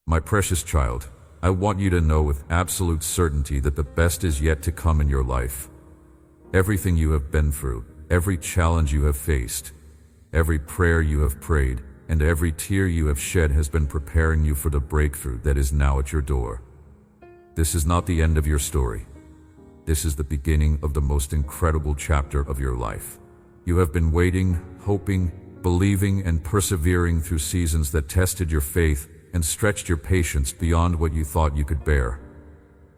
My precious child, I want you to know with absolute certainty that the best is yet to come in your life. Everything you have been through, every challenge you have faced, every prayer you have prayed, and every tear you have shed has been preparing you for the breakthrough that is now at your door. This is not the end of your story. This is the beginning of the most incredible chapter of your life. You have been waiting, hoping, believing, and persevering through seasons that tested your faith and stretched your patience beyond what you thought you could bear.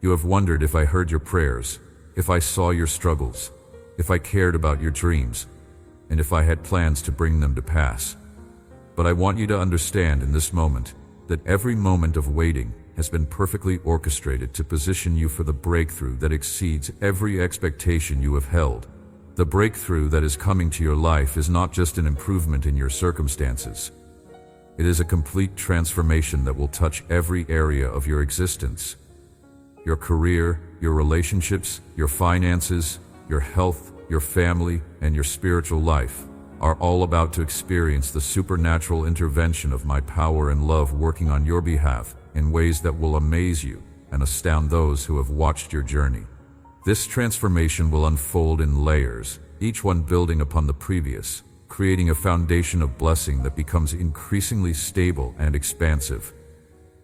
You have wondered if I heard your prayers, if I saw your struggles, if I cared about your dreams, and if I had plans to bring them to pass. But I want you to understand in this moment that every moment of waiting has been perfectly orchestrated to position you for the breakthrough that exceeds every expectation you have held. The breakthrough that is coming to your life is not just an improvement in your circumstances. It is a complete transformation that will touch every area of your existence. Your career, your relationships, your finances, your health, your family, and your spiritual life are all about to experience the supernatural intervention of my power and love working on your behalf in ways that will amaze you and astound those who have watched your journey. This transformation will unfold in layers, each one building upon the previous, creating a foundation of blessing that becomes increasingly stable and expansive.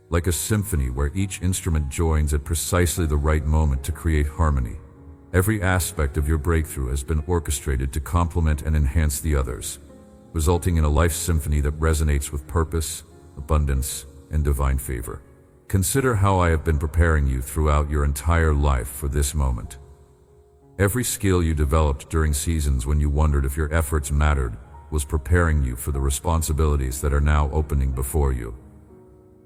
Like a symphony where each instrument joins at precisely the right moment to create harmony. Every aspect of your breakthrough has been orchestrated to complement and enhance the others, resulting in a life symphony that resonates with purpose, abundance, and divine favor. Consider how I have been preparing you throughout your entire life for this moment. Every skill you developed during seasons when you wondered if your efforts mattered was preparing you for the responsibilities that are now opening before you.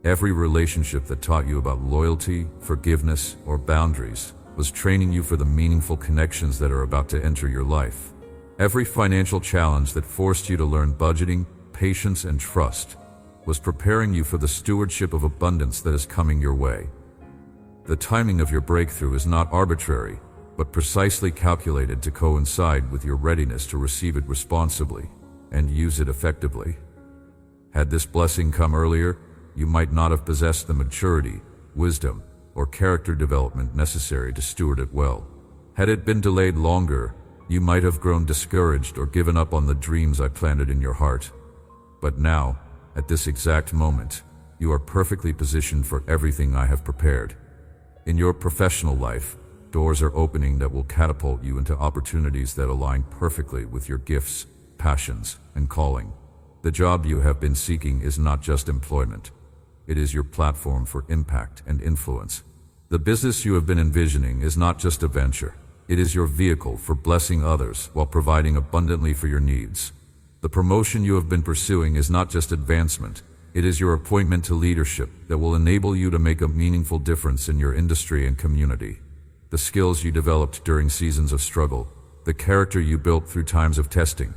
Every relationship that taught you about loyalty, forgiveness, or boundaries was training you for the meaningful connections that are about to enter your life. Every financial challenge that forced you to learn budgeting, patience, and trust was preparing you for the stewardship of abundance that is coming your way. The timing of your breakthrough is not arbitrary, but precisely calculated to coincide with your readiness to receive it responsibly and use it effectively. Had this blessing come earlier, you might not have possessed the maturity, wisdom, or character development necessary to steward it well. Had it been delayed longer, you might have grown discouraged or given up on the dreams I planted in your heart. But now, at this exact moment, you are perfectly positioned for everything I have prepared. In your professional life, doors are opening that will catapult you into opportunities that align perfectly with your gifts, passions, and calling. The job you have been seeking is not just employment. It is your platform for impact and influence. The business you have been envisioning is not just a venture. It is your vehicle for blessing others while providing abundantly for your needs. The promotion you have been pursuing is not just advancement. It is your appointment to leadership that will enable you to make a meaningful difference in your industry and community. The skills you developed during seasons of struggle, the character you built through times of testing,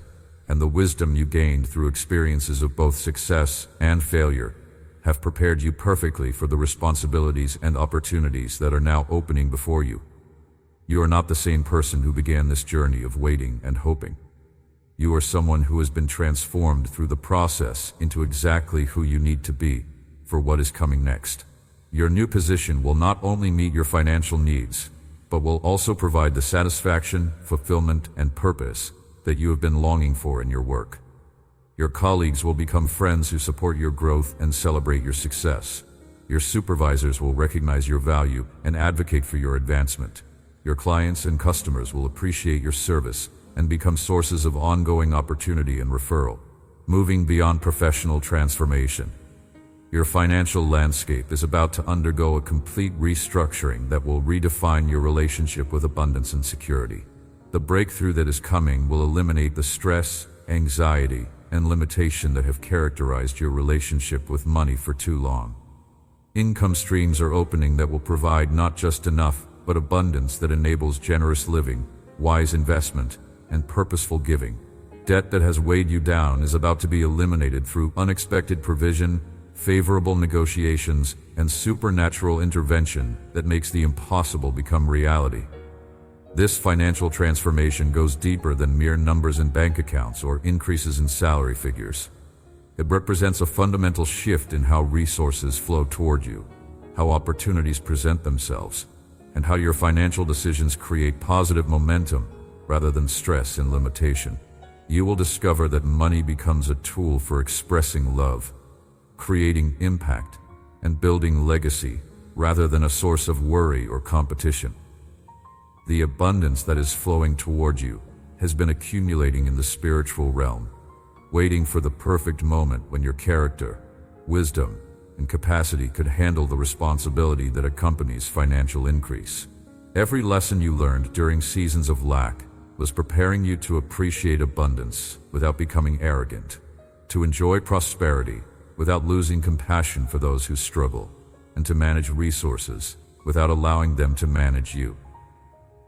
and the wisdom you gained through experiences of both success and failure have prepared you perfectly for the responsibilities and opportunities that are now opening before you. You are not the same person who began this journey of waiting and hoping. You are someone who has been transformed through the process into exactly who you need to be for what is coming next. Your new position will not only meet your financial needs, but will also provide the satisfaction, fulfillment, and purpose that you have been longing for in your work. Your colleagues will become friends who support your growth and celebrate your success. Your supervisors will recognize your value and advocate for your advancement. Your clients and customers will appreciate your service and become sources of ongoing opportunity and referral. Moving beyond professional transformation, your financial landscape is about to undergo a complete restructuring that will redefine your relationship with abundance and security. The breakthrough that is coming will eliminate the stress, anxiety, and limitation that have characterized your relationship with money for too long. Income streams are opening that will provide not just enough, but abundance that enables generous living, wise investment, and purposeful giving. Debt that has weighed you down is about to be eliminated through unexpected provision, favorable negotiations, and supernatural intervention that makes the impossible become reality. This financial transformation goes deeper than mere numbers in bank accounts or increases in salary figures. It represents a fundamental shift in how resources flow toward you, how opportunities present themselves, and how your financial decisions create positive momentum rather than stress and limitation. You will discover that money becomes a tool for expressing love, creating impact, and building legacy rather than a source of worry or competition. The abundance that is flowing toward you has been accumulating in the spiritual realm, waiting for the perfect moment when your character, wisdom, and capacity could handle the responsibility that accompanies financial increase. Every lesson you learned during seasons of lack was preparing you to appreciate abundance without becoming arrogant, to enjoy prosperity without losing compassion for those who struggle, and to manage resources without allowing them to manage you.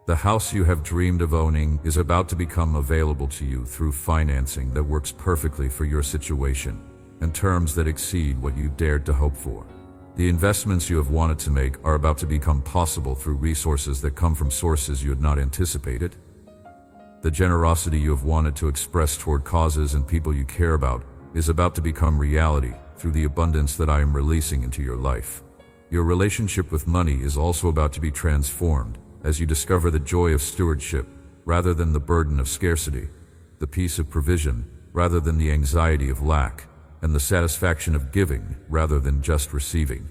The house you have dreamed of owning is about to become available to you through financing that works perfectly for your situation and terms that exceed what you dared to hope for. The investments you have wanted to make are about to become possible through resources that come from sources you had not anticipated. The generosity you have wanted to express toward causes and people you care about is about to become reality through the abundance that I am releasing into your life. Your relationship with money is also about to be transformed as you discover the joy of stewardship rather than the burden of scarcity, the peace of provision rather than the anxiety of lack, and the satisfaction of giving rather than just receiving.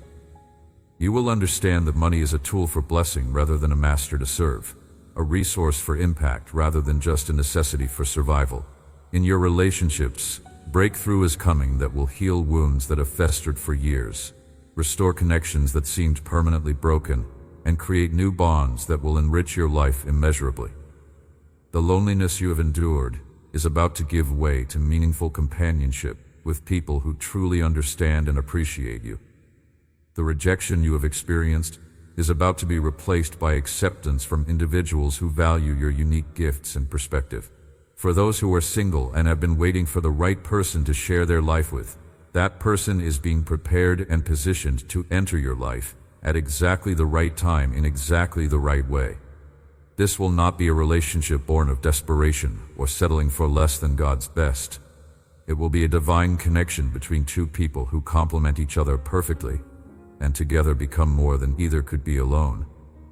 You will understand that money is a tool for blessing rather than a master to serve, a resource for impact rather than just a necessity for survival. In your relationships, breakthrough is coming that will heal wounds that have festered for years, restore connections that seemed permanently broken, and create new bonds that will enrich your life immeasurably. The loneliness you have endured is about to give way to meaningful companionship with people who truly understand and appreciate you. The rejection you have experienced is about to be replaced by acceptance from individuals who value your unique gifts and perspective. For those who are single and have been waiting for the right person to share their life with, that person is being prepared and positioned to enter your life at exactly the right time in exactly the right way. This will not be a relationship born of desperation or settling for less than God's best. It will be a divine connection between two people who complement each other perfectly and together become more than either could be alone.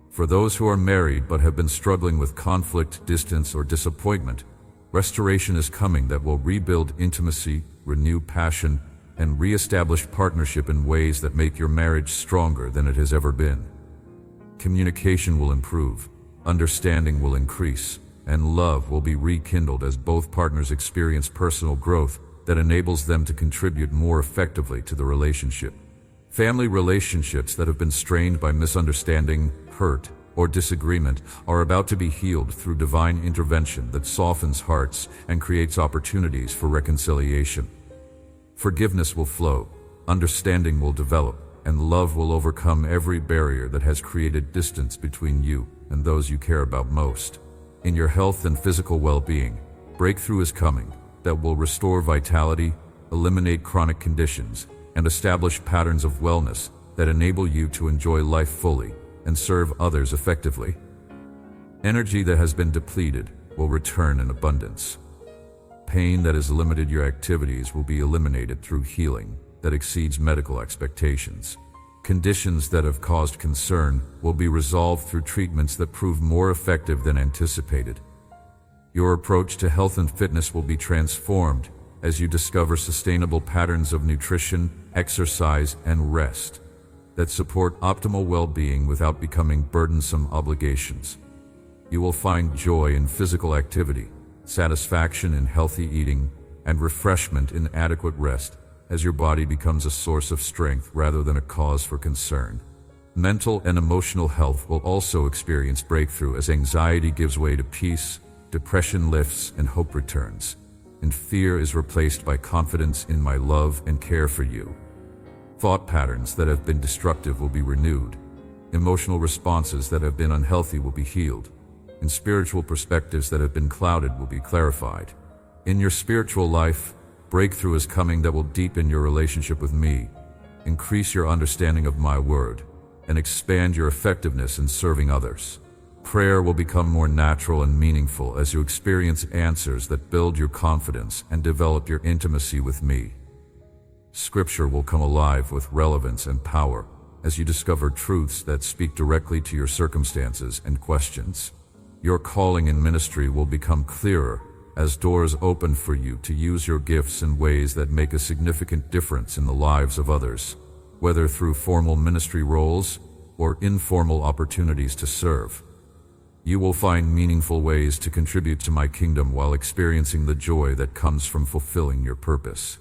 For those who are married but have been struggling with conflict, distance, or disappointment, restoration is coming that will rebuild intimacy, renew passion, and re-establish partnership in ways that make your marriage stronger than it has ever been. Communication will improve, understanding will increase, and love will be rekindled as both partners experience personal growth that enables them to contribute more effectively to the relationship. Family relationships that have been strained by misunderstanding, hurt, or disagreement are about to be healed through divine intervention that softens hearts and creates opportunities for reconciliation. Forgiveness will flow, understanding will develop, and love will overcome every barrier that has created distance between you and those you care about most. In your health and physical well-being, breakthrough is coming that will restore vitality, eliminate chronic conditions, and establish patterns of wellness that enable you to enjoy life fully and serve others effectively. Energy that has been depleted will return in abundance. Pain that has limited your activities will be eliminated through healing that exceeds medical expectations. Conditions that have caused concern will be resolved through treatments that prove more effective than anticipated. Your approach to health and fitness will be transformed as you discover sustainable patterns of nutrition, exercise, and rest that support optimal well-being without becoming burdensome obligations. You will find joy in physical activity, satisfaction in healthy eating, and refreshment in adequate rest as your body becomes a source of strength rather than a cause for concern. Mental and emotional health will also experience breakthrough as anxiety gives way to peace, depression lifts, and hope returns, and fear is replaced by confidence in my love and care for you. Thought patterns that have been destructive will be renewed. Emotional responses that have been unhealthy will be healed, and spiritual perspectives that have been clouded will be clarified. In your spiritual life, breakthrough is coming that will deepen your relationship with me, increase your understanding of my word, and expand your effectiveness in serving others. Prayer will become more natural and meaningful as you experience answers that build your confidence and develop your intimacy with me. Scripture will come alive with relevance and power as you discover truths that speak directly to your circumstances and questions. Your calling in ministry will become clearer as doors open for you to use your gifts in ways that make a significant difference in the lives of others, whether through formal ministry roles or informal opportunities to serve. You will find meaningful ways to contribute to my kingdom while experiencing the joy that comes from fulfilling your purpose.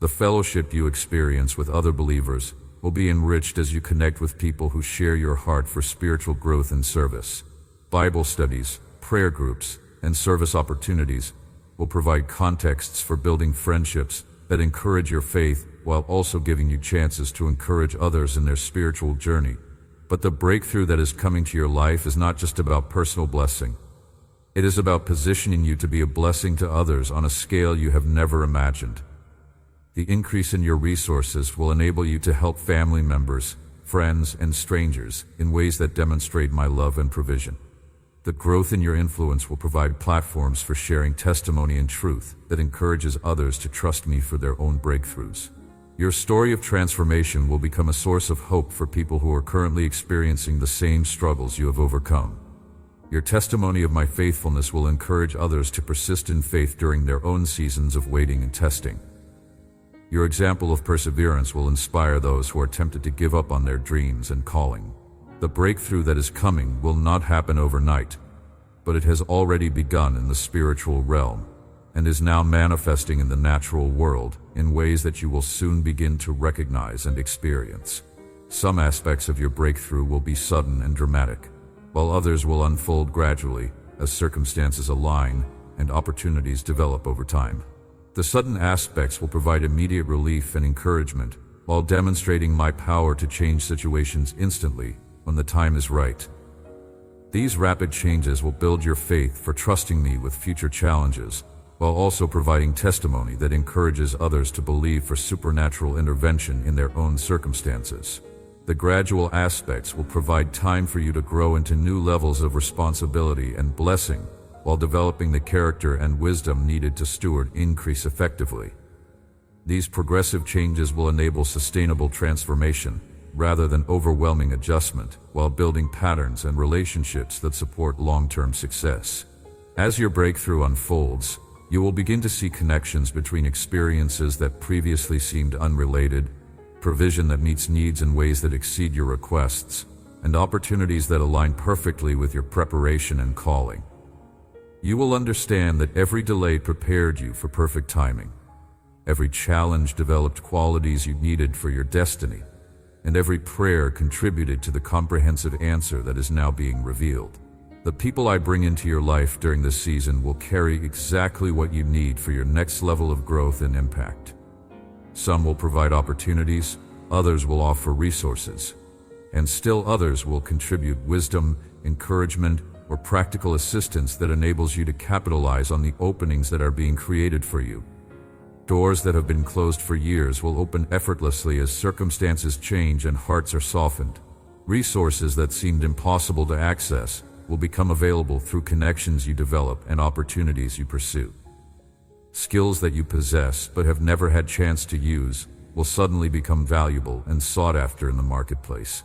The fellowship you experience with other believers will be enriched as you connect with people who share your heart for spiritual growth and service. Bible studies, prayer groups, and service opportunities will provide contexts for building friendships that encourage your faith while also giving you chances to encourage others in their spiritual journey. But the breakthrough that is coming to your life is not just about personal blessing. It is about positioning you to be a blessing to others on a scale you have never imagined. The increase in your resources will enable you to help family members, friends, and strangers in ways that demonstrate my love and provision. The growth in your influence will provide platforms for sharing testimony and truth that encourages others to trust me for their own breakthroughs. Your story of transformation will become a source of hope for people who are currently experiencing the same struggles you have overcome. Your testimony of my faithfulness will encourage others to persist in faith during their own seasons of waiting and testing. Your example of perseverance will inspire those who are tempted to give up on their dreams and calling. The breakthrough that is coming will not happen overnight, but it has already begun in the spiritual realm and is now manifesting in the natural world in ways that you will soon begin to recognize and experience. Some aspects of your breakthrough will be sudden and dramatic, while others will unfold gradually as circumstances align and opportunities develop over time. The sudden aspects will provide immediate relief and encouragement, while demonstrating my power to change situations instantly when the time is right. These rapid changes will build your faith for trusting me with future challenges, while also providing testimony that encourages others to believe for supernatural intervention in their own circumstances. The gradual aspects will provide time for you to grow into new levels of responsibility and blessing, while developing the character and wisdom needed to steward increase effectively. These progressive changes will enable sustainable transformation rather than overwhelming adjustment, while building patterns and relationships that support long-term success. As your breakthrough unfolds, you will begin to see connections between experiences that previously seemed unrelated, provision that meets needs in ways that exceed your requests, and opportunities that align perfectly with your preparation and calling. You will understand that every delay prepared you for perfect timing. Every challenge developed qualities you needed for your destiny, and every prayer contributed to the comprehensive answer that is now being revealed. The people I bring into your life during this season will carry exactly what you need for your next level of growth and impact. Some will provide opportunities, others will offer resources, and still others will contribute wisdom, encouragement, or practical assistance that enables you to capitalize on the openings that are being created for you. Doors that have been closed for years will open effortlessly as circumstances change and hearts are softened. Resources that seemed impossible to access will become available through connections you develop and opportunities you pursue. Skills that you possess but have never had chance to use will suddenly become valuable and sought after in the marketplace.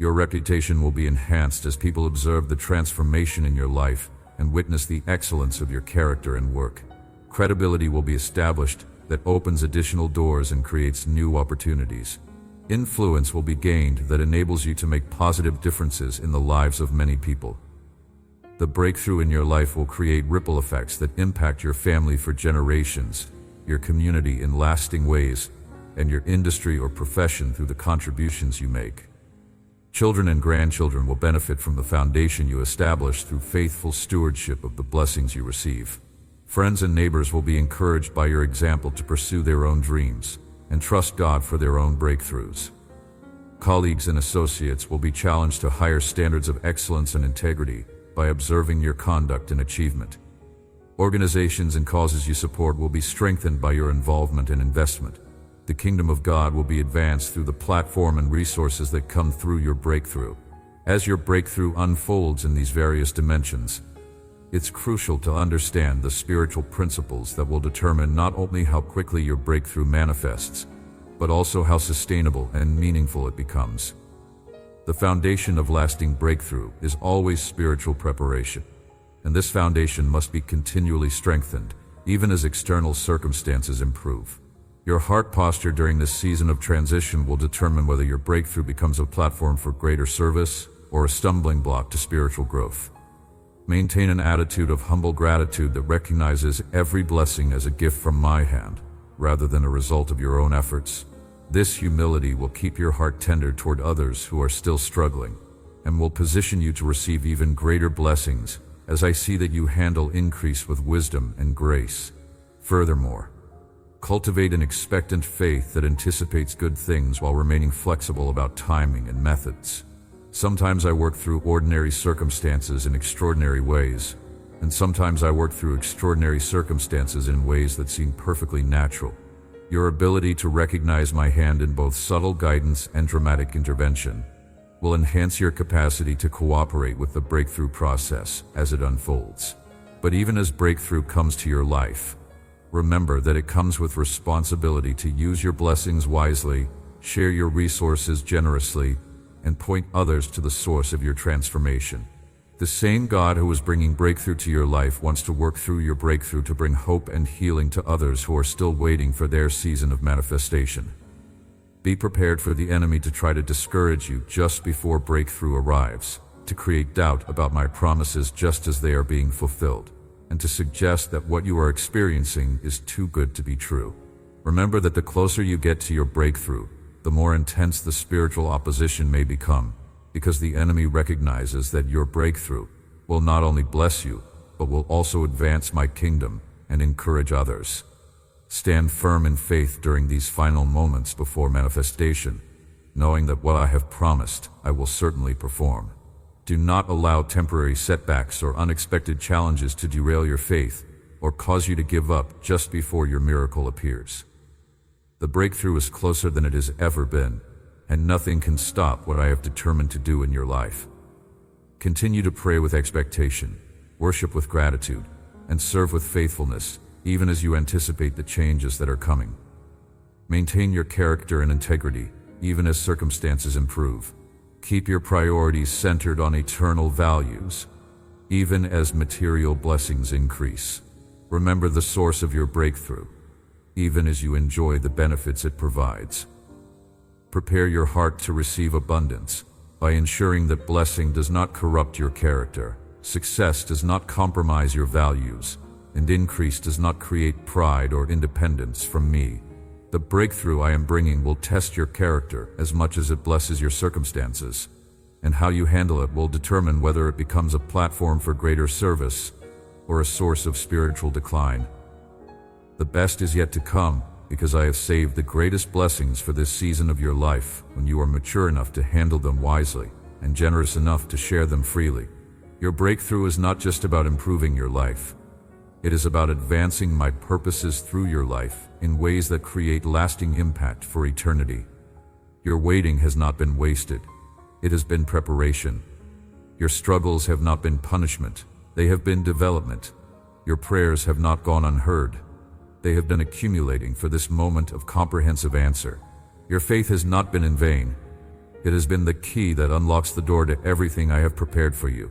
Your reputation will be enhanced as people observe the transformation in your life and witness the excellence of your character and work. Credibility will be established that opens additional doors and creates new opportunities. Influence will be gained that enables you to make positive differences in the lives of many people. The breakthrough in your life will create ripple effects that impact your family for generations, your community in lasting ways, and your industry or profession through the contributions you make. Children and grandchildren will benefit from the foundation you establish through faithful stewardship of the blessings you receive. Friends and neighbors will be encouraged by your example to pursue their own dreams and trust God for their own breakthroughs. Colleagues and associates will be challenged to higher standards of excellence and integrity by observing your conduct and achievement. Organizations and causes you support will be strengthened by your involvement and investment. The kingdom of God will be advanced through the platform and resources that come through your breakthrough. As your breakthrough unfolds in these various dimensions, it's crucial to understand the spiritual principles that will determine not only how quickly your breakthrough manifests, but also how sustainable and meaningful it becomes. The foundation of lasting breakthrough is always spiritual preparation, and this foundation must be continually strengthened, even as external circumstances improve. Your heart posture during this season of transition will determine whether your breakthrough becomes a platform for greater service or a stumbling block to spiritual growth. Maintain an attitude of humble gratitude that recognizes every blessing as a gift from my hand, rather than a result of your own efforts. This humility will keep your heart tender toward others who are still struggling, and will position you to receive even greater blessings as I see that you handle increase with wisdom and grace. Furthermore, cultivate an expectant faith that anticipates good things while remaining flexible about timing and methods. Sometimes I work through ordinary circumstances in extraordinary ways, and sometimes I work through extraordinary circumstances in ways that seem perfectly natural. Your ability to recognize my hand in both subtle guidance and dramatic intervention will enhance your capacity to cooperate with the breakthrough process as it unfolds. But even as breakthrough comes to your life, remember that it comes with responsibility to use your blessings wisely, share your resources generously, and point others to the source of your transformation. The same God who is bringing breakthrough to your life wants to work through your breakthrough to bring hope and healing to others who are still waiting for their season of manifestation. Be prepared for the enemy to try to discourage you just before breakthrough arrives, to create doubt about my promises just as they are being fulfilled, and to suggest that what you are experiencing is too good to be true. Remember that the closer you get to your breakthrough, the more intense the spiritual opposition may become, because the enemy recognizes that your breakthrough will not only bless you, but will also advance my kingdom and encourage others. Stand firm in faith during these final moments before manifestation, knowing that what I have promised, I will certainly perform. Do not allow temporary setbacks or unexpected challenges to derail your faith or cause you to give up just before your miracle appears. The breakthrough is closer than it has ever been, and nothing can stop what I have determined to do in your life. Continue to pray with expectation, worship with gratitude, and serve with faithfulness, even as you anticipate the changes that are coming. Maintain your character and integrity, even as circumstances improve. Keep your priorities centered on eternal values, even as material blessings increase. Remember the source of your breakthrough, even as you enjoy the benefits it provides. Prepare your heart to receive abundance by ensuring that blessing does not corrupt your character, success does not compromise your values, and increase does not create pride or independence from me. The breakthrough I am bringing will test your character as much as it blesses your circumstances, and how you handle it will determine whether it becomes a platform for greater service or a source of spiritual decline. The best is yet to come, because I have saved the greatest blessings for this season of your life when you are mature enough to handle them wisely and generous enough to share them freely. Your breakthrough is not just about improving your life. It is about advancing my purposes through your life in ways that create lasting impact for eternity. Your waiting has not been wasted. It has been preparation. Your struggles have not been punishment. They have been development. Your prayers have not gone unheard. They have been accumulating for this moment of comprehensive answer. Your faith has not been in vain. It has been the key that unlocks the door to everything I have prepared for you.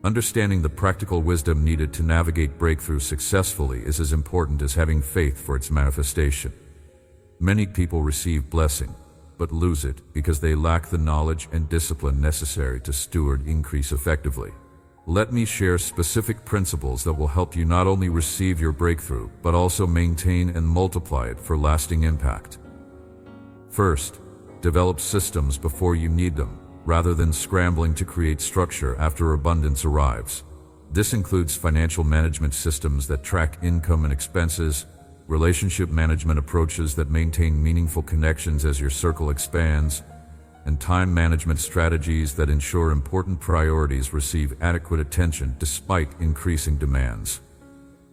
Understanding the practical wisdom needed to navigate breakthrough successfully is as important as having faith for its manifestation. Many people receive blessing, but lose it because they lack the knowledge and discipline necessary to steward increase effectively. Let me share specific principles that will help you not only receive your breakthrough, but also maintain and multiply it for lasting impact. First, develop systems before you need them, rather than scrambling to create structure after abundance arrives. This includes financial management systems that track income and expenses, relationship management approaches that maintain meaningful connections as your circle expands, and time management strategies that ensure important priorities receive adequate attention despite increasing demands.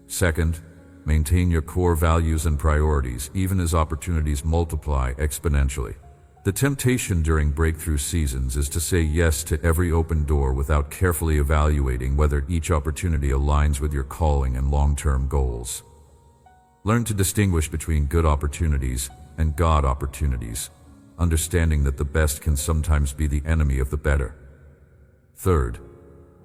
Second, maintain your core values and priorities even as opportunities multiply exponentially. The temptation during breakthrough seasons is to say yes to every open door without carefully evaluating whether each opportunity aligns with your calling and long-term goals. Learn to distinguish between good opportunities and God opportunities, understanding that the best can sometimes be the enemy of the better. Third,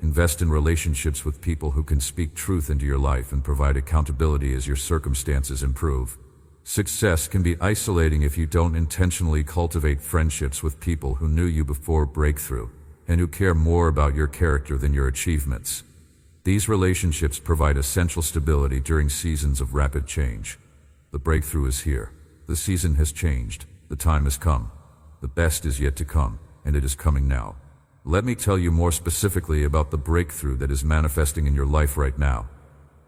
invest in relationships with people who can speak truth into your life and provide accountability as your circumstances improve. Success can be isolating if you don't intentionally cultivate friendships with people who knew you before breakthrough and who care more about your character than your achievements. These relationships provide essential stability during seasons of rapid change. The breakthrough is here. The season has changed. The time has come. The best is yet to come, and it is coming now. Let me tell you more specifically about the breakthrough that is manifesting in your life right now,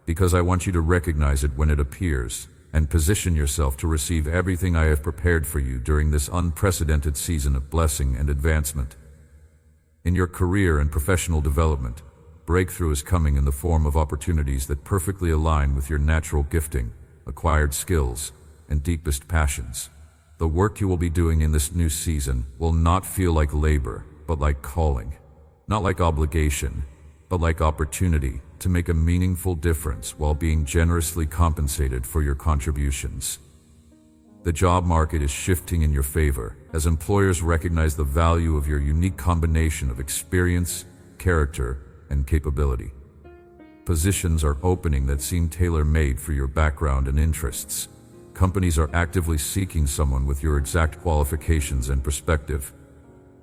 because I want you to recognize it when it appears and position yourself to receive everything I have prepared for you during this unprecedented season of blessing and advancement. In your career and professional development, breakthrough is coming in the form of opportunities that perfectly align with your natural gifting, acquired skills, and deepest passions. The work you will be doing in this new season will not feel like labor, but like calling. Not like obligation, but like opportunity to make a meaningful difference while being generously compensated for your contributions. The job market is shifting in your favor as employers recognize the value of your unique combination of experience, character, and capability. Positions are opening that seem tailor-made for your background and interests. Companies are actively seeking someone with your exact qualifications and perspective.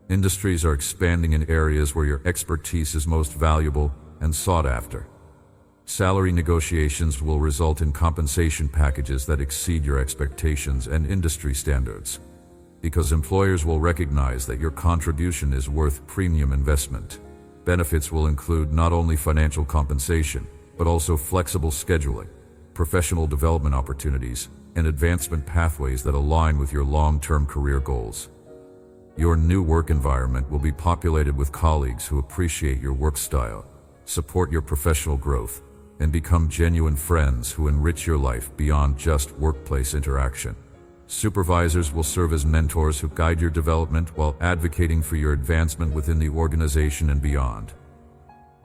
Industries are expanding in areas where your expertise is most valuable and sought after. Salary negotiations will result in compensation packages that exceed your expectations and industry standards, because employers will recognize that your contribution is worth premium investment. Benefits will include not only financial compensation, but also flexible scheduling, professional development opportunities, and advancement pathways that align with your long-term career goals. Your new work environment will be populated with colleagues who appreciate your work style, support your professional growth, and become genuine friends who enrich your life beyond just workplace interaction. Supervisors will serve as mentors who guide your development while advocating for your advancement within the organization and beyond.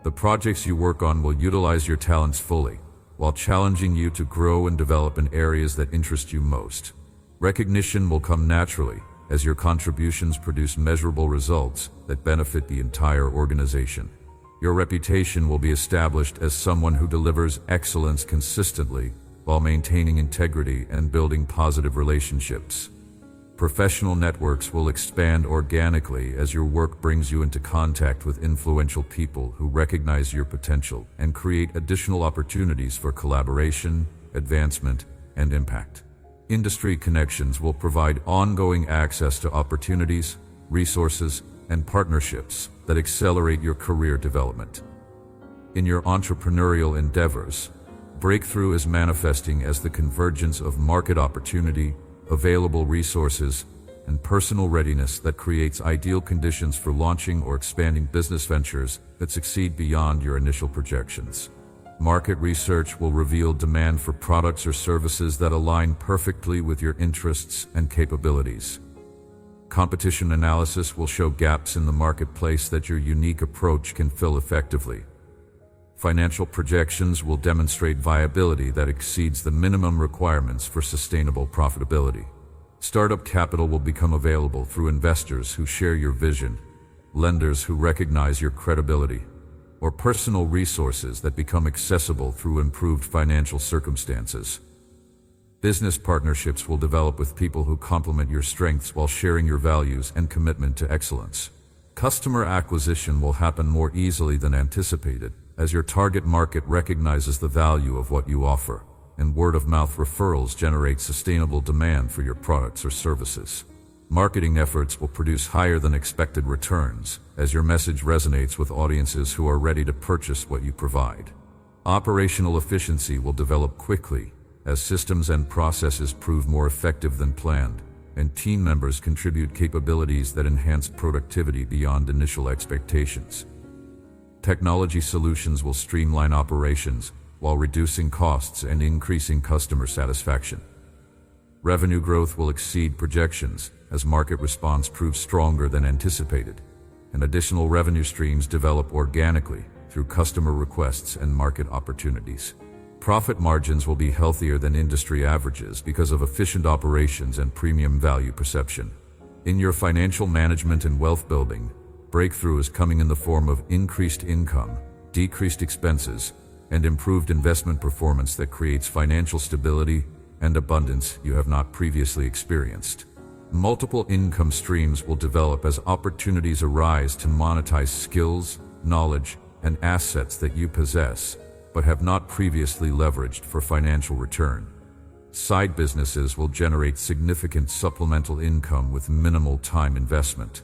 The projects you work on will utilize your talents fully, while challenging you to grow and develop in areas that interest you most. Recognition will come naturally as your contributions produce measurable results that benefit the entire organization. Your reputation will be established as someone who delivers excellence consistently while maintaining integrity and building positive relationships. Professional networks will expand organically as your work brings you into contact with influential people who recognize your potential and create additional opportunities for collaboration, advancement, and impact. Industry connections will provide ongoing access to opportunities, resources, and partnerships that accelerate your career development. In your entrepreneurial endeavors, breakthrough is manifesting as the convergence of market opportunity, available resources, and personal readiness that creates ideal conditions for launching or expanding business ventures that succeed beyond your initial projections. Market research will reveal demand for products or services that align perfectly with your interests and capabilities. Competition analysis will show gaps in the marketplace that your unique approach can fill effectively. Financial projections will demonstrate viability that exceeds the minimum requirements for sustainable profitability. Startup capital will become available through investors who share your vision, lenders who recognize your credibility, or personal resources that become accessible through improved financial circumstances. Business partnerships will develop with people who complement your strengths while sharing your values and commitment to excellence. Customer acquisition will happen more easily than anticipated, as your target market recognizes the value of what you offer, and word-of-mouth referrals generate sustainable demand for your products or services. Marketing efforts will produce higher than expected returns, as your message resonates with audiences who are ready to purchase what you provide. Operational efficiency will develop quickly, as systems and processes prove more effective than planned, and team members contribute capabilities that enhance productivity beyond initial expectations. Technology solutions will streamline operations while reducing costs and increasing customer satisfaction. Revenue growth will exceed projections as market response proves stronger than anticipated, and additional revenue streams develop organically through customer requests and market opportunities. Profit margins will be healthier than industry averages because of efficient operations and premium value perception. In your financial management and wealth building, breakthrough is coming in the form of increased income, decreased expenses, and improved investment performance that creates financial stability and abundance you have not previously experienced. Multiple income streams will develop as opportunities arise to monetize skills, knowledge, and assets that you possess, but have not previously leveraged for financial return. Side businesses will generate significant supplemental income with minimal time investment.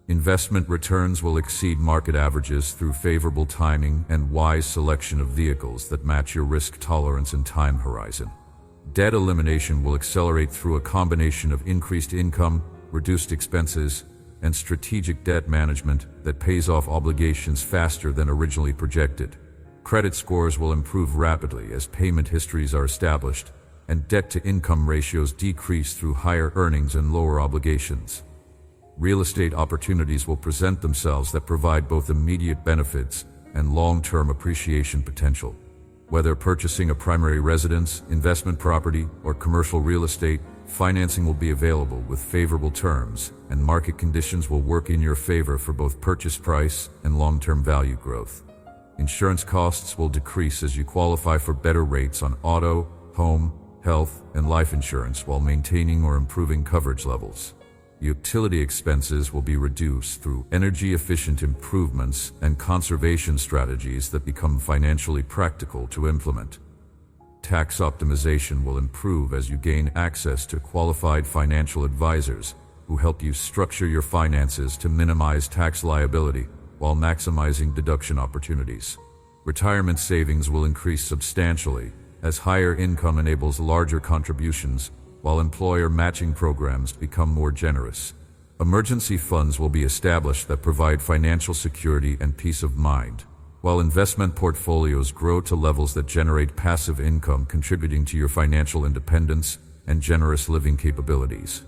Investment returns will exceed market averages through favorable timing and wise selection of vehicles that match your risk tolerance and time horizon. Debt elimination will accelerate through a combination of increased income, reduced expenses, and strategic debt management that pays off obligations faster than originally projected. Credit scores will improve rapidly as payment histories are established, and debt-to-income ratios decrease through higher earnings and lower obligations. Real estate opportunities will present themselves that provide both immediate benefits and long-term appreciation potential. Whether purchasing a primary residence, investment property, or commercial real estate, financing will be available with favorable terms, and market conditions will work in your favor for both purchase price and long-term value growth. Insurance costs will decrease as you qualify for better rates on auto, home, health, and life insurance while maintaining or improving coverage levels. Utility expenses will be reduced through energy-efficient improvements and conservation strategies that become financially practical to implement. Tax optimization will improve as you gain access to qualified financial advisors who help you structure your finances to minimize tax liability while maximizing deduction opportunities. Retirement savings will increase substantially as higher income enables larger contributions, while employer matching programs become more generous. Emergency funds will be established that provide financial security and peace of mind, while investment portfolios grow to levels that generate passive income contributing to your financial independence and generous living capabilities.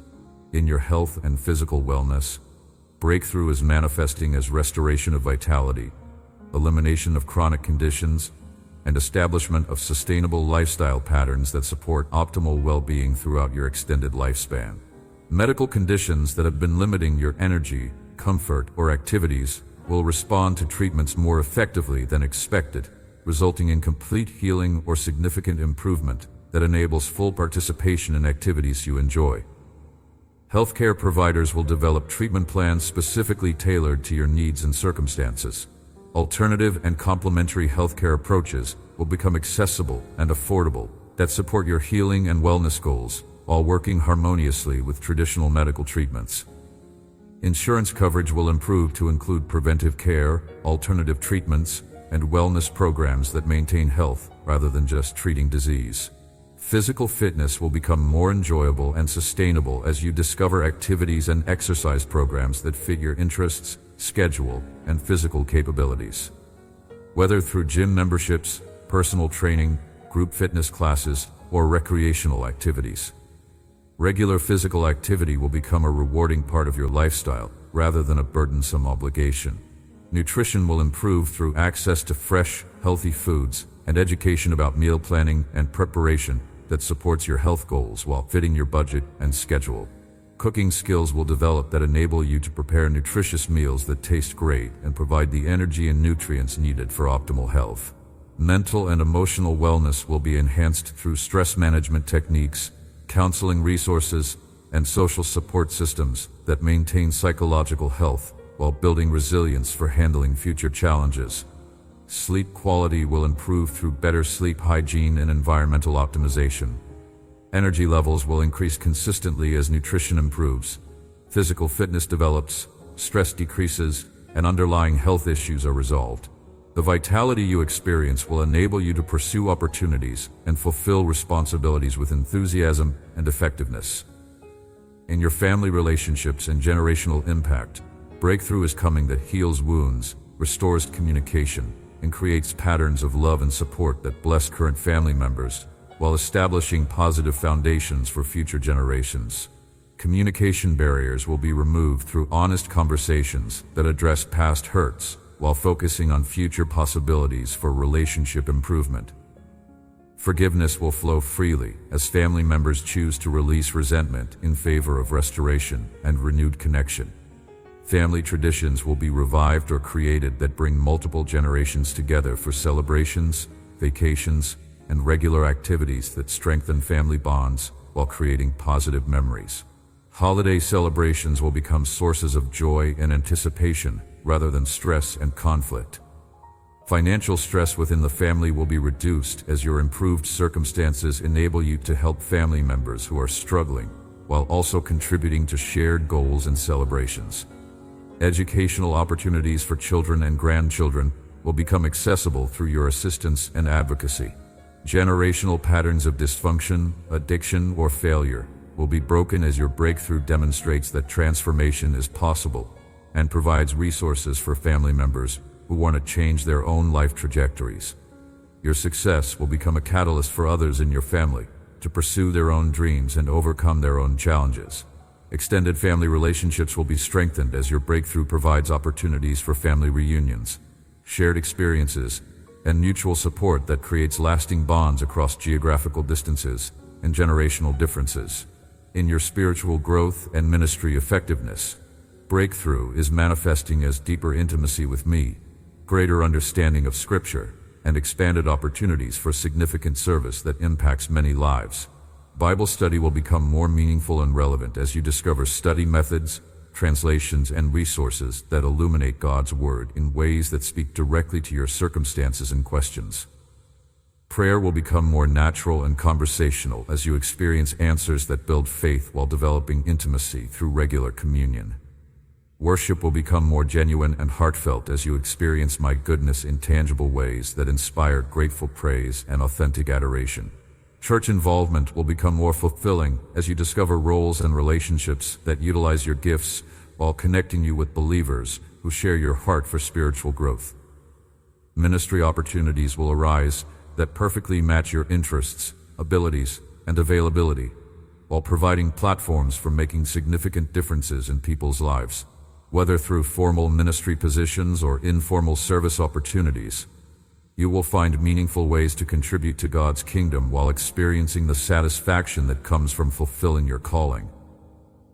In your health and physical wellness, breakthrough is manifesting as restoration of vitality, elimination of chronic conditions, and establishment of sustainable lifestyle patterns that support optimal well-being throughout your extended lifespan. Medical conditions that have been limiting your energy, comfort, or activities will respond to treatments more effectively than expected, resulting in complete healing or significant improvement that enables full participation in activities you enjoy. Healthcare providers will develop treatment plans specifically tailored to your needs and circumstances. Alternative and complementary healthcare approaches will become accessible and affordable that support your healing and wellness goals while working harmoniously with traditional medical treatments. Insurance coverage will improve to include preventive care, alternative treatments, and wellness programs that maintain health rather than just treating disease. Physical fitness will become more enjoyable and sustainable as you discover activities and exercise programs that fit your interests, schedule, and physical capabilities. Whether through gym memberships, personal training, group fitness classes, or recreational activities, regular physical activity will become a rewarding part of your lifestyle rather than a burdensome obligation. Nutrition will improve through access to fresh, healthy foods and education about meal planning and preparation that supports your health goals while fitting your budget and schedule. Cooking skills will develop that enable you to prepare nutritious meals that taste great and provide the energy and nutrients needed for optimal health. Mental and emotional wellness will be enhanced through stress management techniques, counseling resources, and social support systems that maintain psychological health while building resilience for handling future challenges. Sleep quality will improve through better sleep hygiene and environmental optimization. Energy levels will increase consistently as nutrition improves, physical fitness develops, stress decreases, and underlying health issues are resolved. The vitality you experience will enable you to pursue opportunities and fulfill responsibilities with enthusiasm and effectiveness. In your family relationships and generational impact, breakthrough is coming that heals wounds, restores communication, and creates patterns of love and support that bless current family members, while establishing positive foundations for future generations. Communication barriers will be removed through honest conversations that address past hurts, while focusing on future possibilities for relationship improvement. Forgiveness will flow freely as family members choose to release resentment in favor of restoration and renewed connection. Family traditions will be revived or created that bring multiple generations together for celebrations, vacations, and regular activities that strengthen family bonds while creating positive memories. Holiday celebrations will become sources of joy and anticipation rather than stress and conflict. Financial stress within the family will be reduced as your improved circumstances enable you to help family members who are struggling, while also contributing to shared goals and celebrations. Educational opportunities for children and grandchildren will become accessible through your assistance and advocacy. Generational patterns of dysfunction, addiction, or failure will be broken as your breakthrough demonstrates that transformation is possible and provides resources for family members who want to change their own life trajectories. Your success will become a catalyst for others in your family to pursue their own dreams and overcome their own challenges. Extended family relationships will be strengthened as your breakthrough provides opportunities for family reunions, shared experiences, and mutual support that creates lasting bonds across geographical distances and generational differences. In your spiritual growth and ministry effectiveness, breakthrough is manifesting as deeper intimacy with me, greater understanding of Scripture, and expanded opportunities for significant service that impacts many lives. Bible study will become more meaningful and relevant as you discover study methods, translations, and resources that illuminate God's Word in ways that speak directly to your circumstances and questions. Prayer will become more natural and conversational as you experience answers that build faith while developing intimacy through regular communion. Worship will become more genuine and heartfelt as you experience my goodness in tangible ways that inspire grateful praise and authentic adoration. Church involvement will become more fulfilling as you discover roles and relationships that utilize your gifts while connecting you with believers who share your heart for spiritual growth. Ministry opportunities will arise that perfectly match your interests, abilities, and availability, while providing platforms for making significant differences in people's lives. Whether through formal ministry positions or informal service opportunities, you will find meaningful ways to contribute to God's kingdom while experiencing the satisfaction that comes from fulfilling your calling.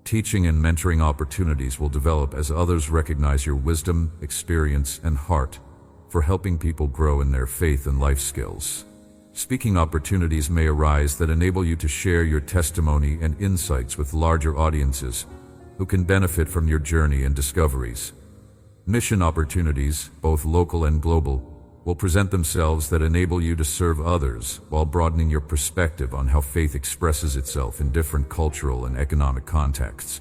Teaching and mentoring opportunities will develop as others recognize your wisdom, experience, and heart for helping people grow in their faith and life skills. Speaking opportunities may arise that enable you to share your testimony and insights with larger audiences who can benefit from your journey and discoveries. Mission opportunities, both local and global, will present themselves that enable you to serve others while broadening your perspective on how faith expresses itself in different cultural and economic contexts.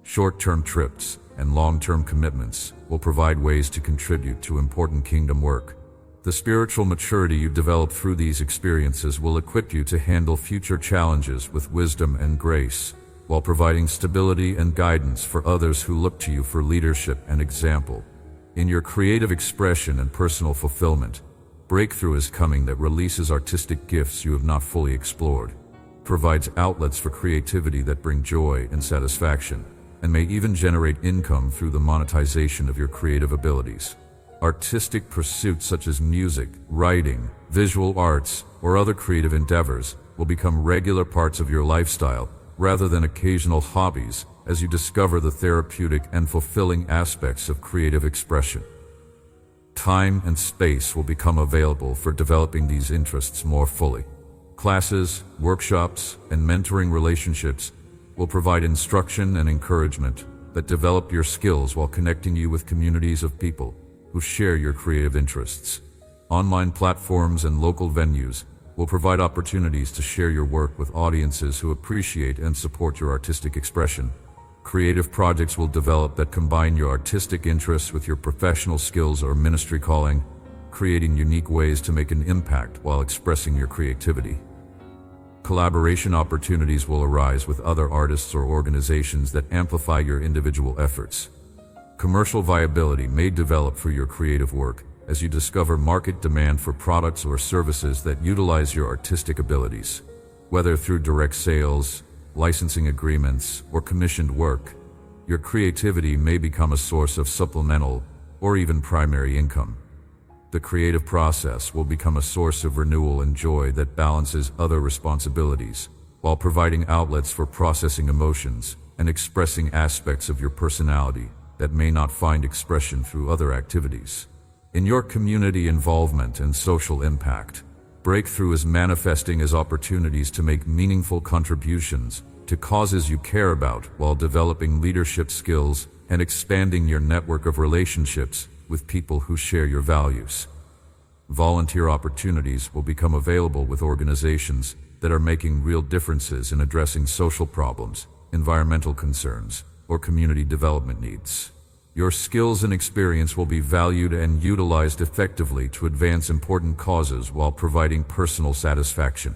Short-term trips and long-term commitments will provide ways to contribute to important kingdom work. The spiritual maturity you develop through these experiences will equip you to handle future challenges with wisdom and grace, while providing stability and guidance for others who look to you for leadership and example. In your creative expression and personal fulfillment, breakthrough is coming that releases artistic gifts you have not fully explored, provides outlets for creativity that bring joy and satisfaction, and may even generate income through the monetization of your creative abilities. Artistic pursuits such as music, writing, visual arts, or other creative endeavors will become regular parts of your lifestyle rather than occasional hobbies as you discover the therapeutic and fulfilling aspects of creative expression. Time and space will become available for developing these interests more fully. Classes, workshops, and mentoring relationships will provide instruction and encouragement that develop your skills while connecting you with communities of people who share your creative interests. Online platforms and local venues will provide opportunities to share your work with audiences who appreciate and support your artistic expression. Creative projects will develop that combine your artistic interests with your professional skills or ministry calling, creating unique ways to make an impact while expressing your creativity. Collaboration opportunities will arise with other artists or organizations that amplify your individual efforts. Commercial viability may develop for your creative work as you discover market demand for products or services that utilize your artistic abilities. Whether through direct sales, licensing agreements, or commissioned work, your creativity may become a source of supplemental or even primary income. The creative process will become a source of renewal and joy that balances other responsibilities, while providing outlets for processing emotions and expressing aspects of your personality that may not find expression through other activities. In your community involvement and social impact, breakthrough is manifesting as opportunities to make meaningful contributions to causes you care about while developing leadership skills and expanding your network of relationships with people who share your values. Volunteer opportunities will become available with organizations that are making real differences in addressing social problems, environmental concerns, or community development needs. Your skills and experience will be valued and utilized effectively to advance important causes while providing personal satisfaction.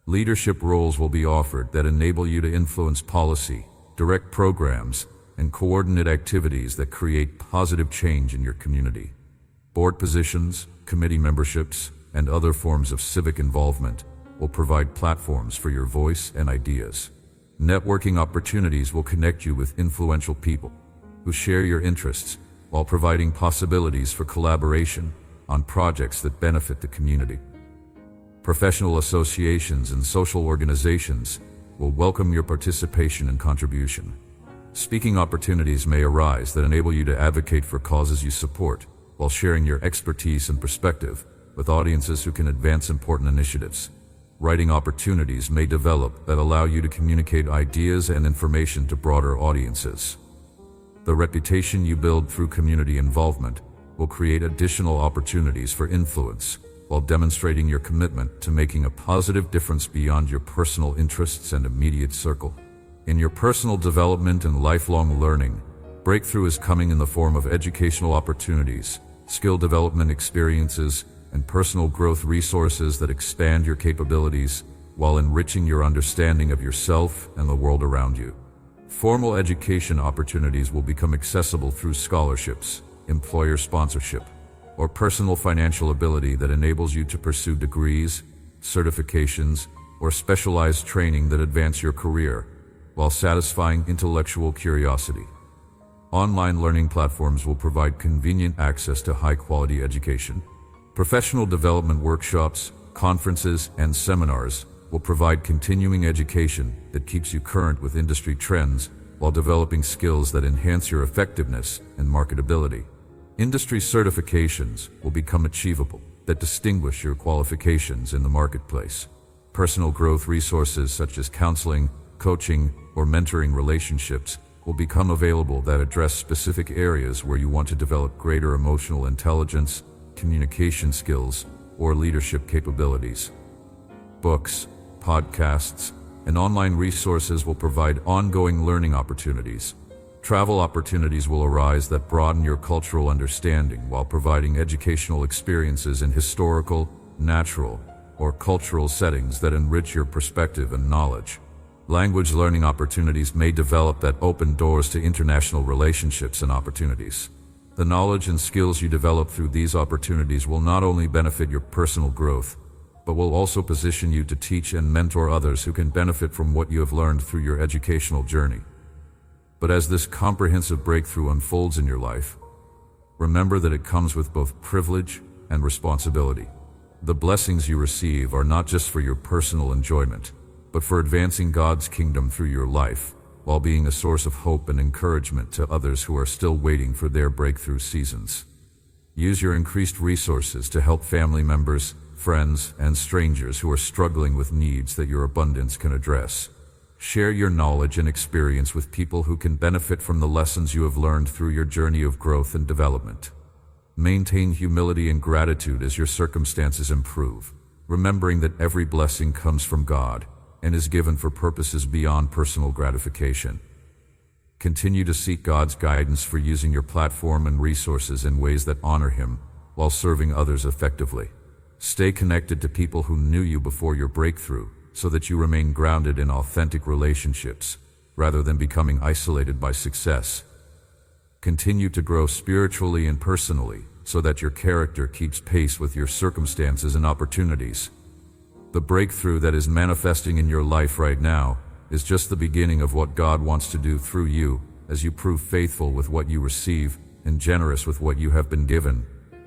Leadership roles will be offered that enable you to influence policy, direct programs, and coordinate activities that create positive change in your community. Board positions, committee memberships, and other forms of civic involvement will provide platforms for your voice and ideas. Networking opportunities will connect you with influential people who share your interests while providing possibilities for collaboration on projects that benefit the community. Professional associations and social organizations will welcome your participation and contribution. Speaking opportunities may arise that enable you to advocate for causes you support while sharing your expertise and perspective with audiences who can advance important initiatives. Writing opportunities may develop that allow you to communicate ideas and information to broader audiences. The reputation you build through community involvement will create additional opportunities for influence while demonstrating your commitment to making a positive difference beyond your personal interests and immediate circle. In your personal development and lifelong learning, breakthrough is coming in the form of educational opportunities, skill development experiences, and personal growth resources that expand your capabilities while enriching your understanding of yourself and the world around you. Formal education opportunities will become accessible through scholarships, employer sponsorship, or personal financial ability that enables you to pursue degrees, certifications, or specialized training that advance your career while satisfying intellectual curiosity. Online learning platforms will provide convenient access to high-quality education. Professional development workshops, conferences, and seminars will provide continuing education that keeps you current with industry trends while developing skills that enhance your effectiveness and marketability. Industry certifications will become achievable that distinguish your qualifications in the marketplace. Personal growth resources such as counseling, coaching, or mentoring relationships will become available that address specific areas where you want to develop greater emotional intelligence, communication skills, or leadership capabilities. Books, podcasts, and online resources will provide ongoing learning opportunities. Travel opportunities will arise that broaden your cultural understanding while providing educational experiences in historical, natural, or cultural settings that enrich your perspective and knowledge. Language learning opportunities may develop that open doors to international relationships and opportunities. The knowledge and skills you develop through these opportunities will not only benefit your personal growth, but will also position you to teach and mentor others who can benefit from what you have learned through your educational journey. But as this comprehensive breakthrough unfolds in your life, remember that it comes with both privilege and responsibility. The blessings you receive are not just for your personal enjoyment, but for advancing God's kingdom through your life, while being a source of hope and encouragement to others who are still waiting for their breakthrough seasons. Use your increased resources to help family members, friends, and strangers who are struggling with needs that your abundance can address. Share your knowledge and experience with people who can benefit from the lessons you have learned through your journey of growth and development. Maintain humility and gratitude as your circumstances improve, remembering that every blessing comes from God and is given for purposes beyond personal gratification. Continue to seek God's guidance for using your platform and resources in ways that honor Him while serving others effectively. Stay connected to people who knew you before your breakthrough so that you remain grounded in authentic relationships rather than becoming isolated by success. Continue to grow spiritually and personally so that your character keeps pace with your circumstances and opportunities. The breakthrough that is manifesting in your life right now is just the beginning of what God wants to do through you as you prove faithful with what you receive and generous with what you have been given.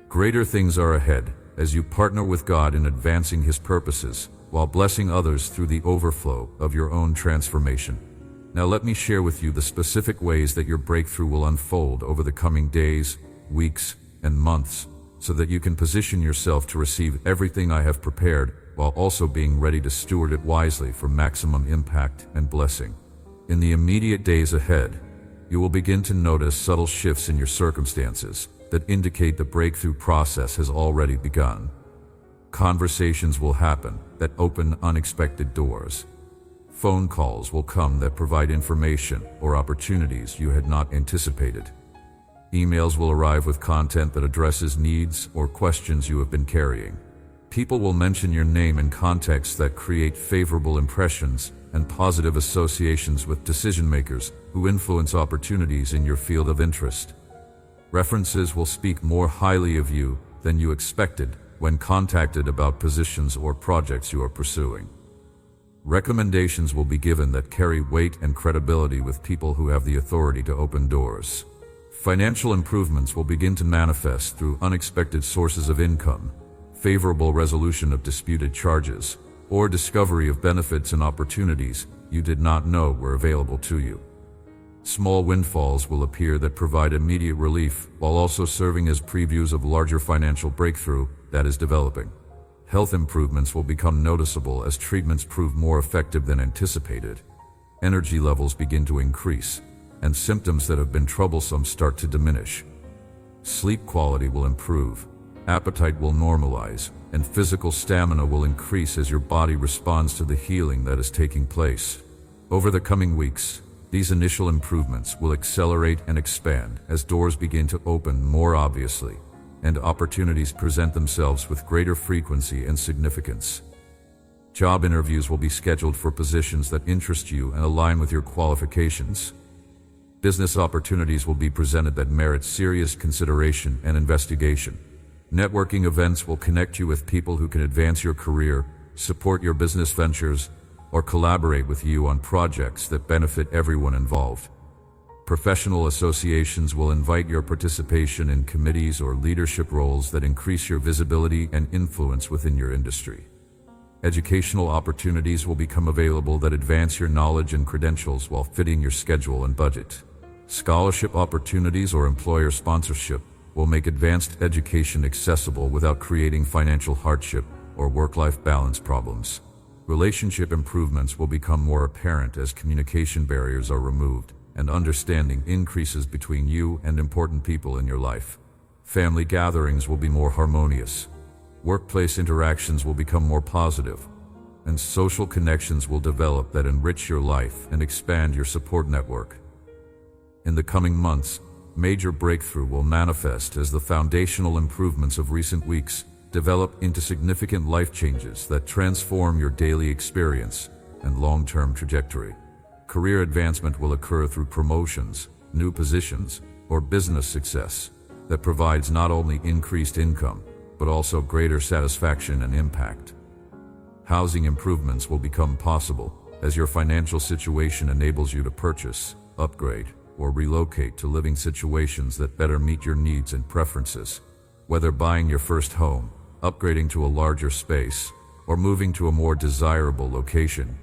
Greater things are ahead as you partner with God in advancing His purposes while blessing others through the overflow of your own transformation. Now let me share with you the specific ways that your breakthrough will unfold over the coming days, weeks, and months, so that you can position yourself to receive everything I have prepared while also being ready to steward it wisely for maximum impact and blessing. In the immediate days ahead, you will begin to notice subtle shifts in your circumstances that indicate the breakthrough process has already begun. Conversations will happen that open unexpected doors. Phone calls will come that provide information or opportunities you had not anticipated. Emails will arrive with content that addresses needs or questions you have been carrying. People will mention your name in contexts that create favorable impressions and positive associations with decision-makers who influence opportunities in your field of interest. References will speak more highly of you than you expected when contacted about positions or projects you are pursuing. Recommendations will be given that carry weight and credibility with people who have the authority to open doors. Financial improvements will begin to manifest through unexpected sources of income, favorable resolution of disputed charges, or discovery of benefits and opportunities you did not know were available to you. Small windfalls will appear that provide immediate relief while also serving as previews of larger financial breakthrough that is developing. Health improvements will become noticeable as treatments prove more effective than anticipated. Energy levels begin to increase, and symptoms that have been troublesome start to diminish. Sleep quality will improve, appetite will normalize, and physical stamina will increase as your body responds to the healing that is taking place. Over the coming weeks, these initial improvements will accelerate and expand as doors begin to open more obviously, and opportunities present themselves with greater frequency and significance. Job interviews will be scheduled for positions that interest you and align with your qualifications. Business opportunities will be presented that merit serious consideration and investigation. Networking events will connect you with people who can advance your career, support your business ventures, or collaborate with you on projects that benefit everyone involved. Professional associations will invite your participation in committees or leadership roles that increase your visibility and influence within your industry. Educational opportunities will become available that advance your knowledge and credentials while fitting your schedule and budget. Scholarship opportunities or employer sponsorship will make advanced education accessible without creating financial hardship or work-life balance problems. Relationship improvements will become more apparent as communication barriers are removed and understanding increases between you and important people in your life. Family gatherings will be more harmonious. Workplace interactions will become more positive, and social connections will develop that enrich your life and expand your support network. In the coming months, major breakthrough will manifest as the foundational improvements of recent weeks develop into significant life changes that transform your daily experience and long-term trajectory. Career advancement will occur through promotions, new positions, or business success that provides not only increased income, but also greater satisfaction and impact. Housing improvements will become possible as your financial situation enables you to purchase, upgrade, or relocate to living situations that better meet your needs and preferences. Whether buying your first home, upgrading to a larger space, or moving to a more desirable location,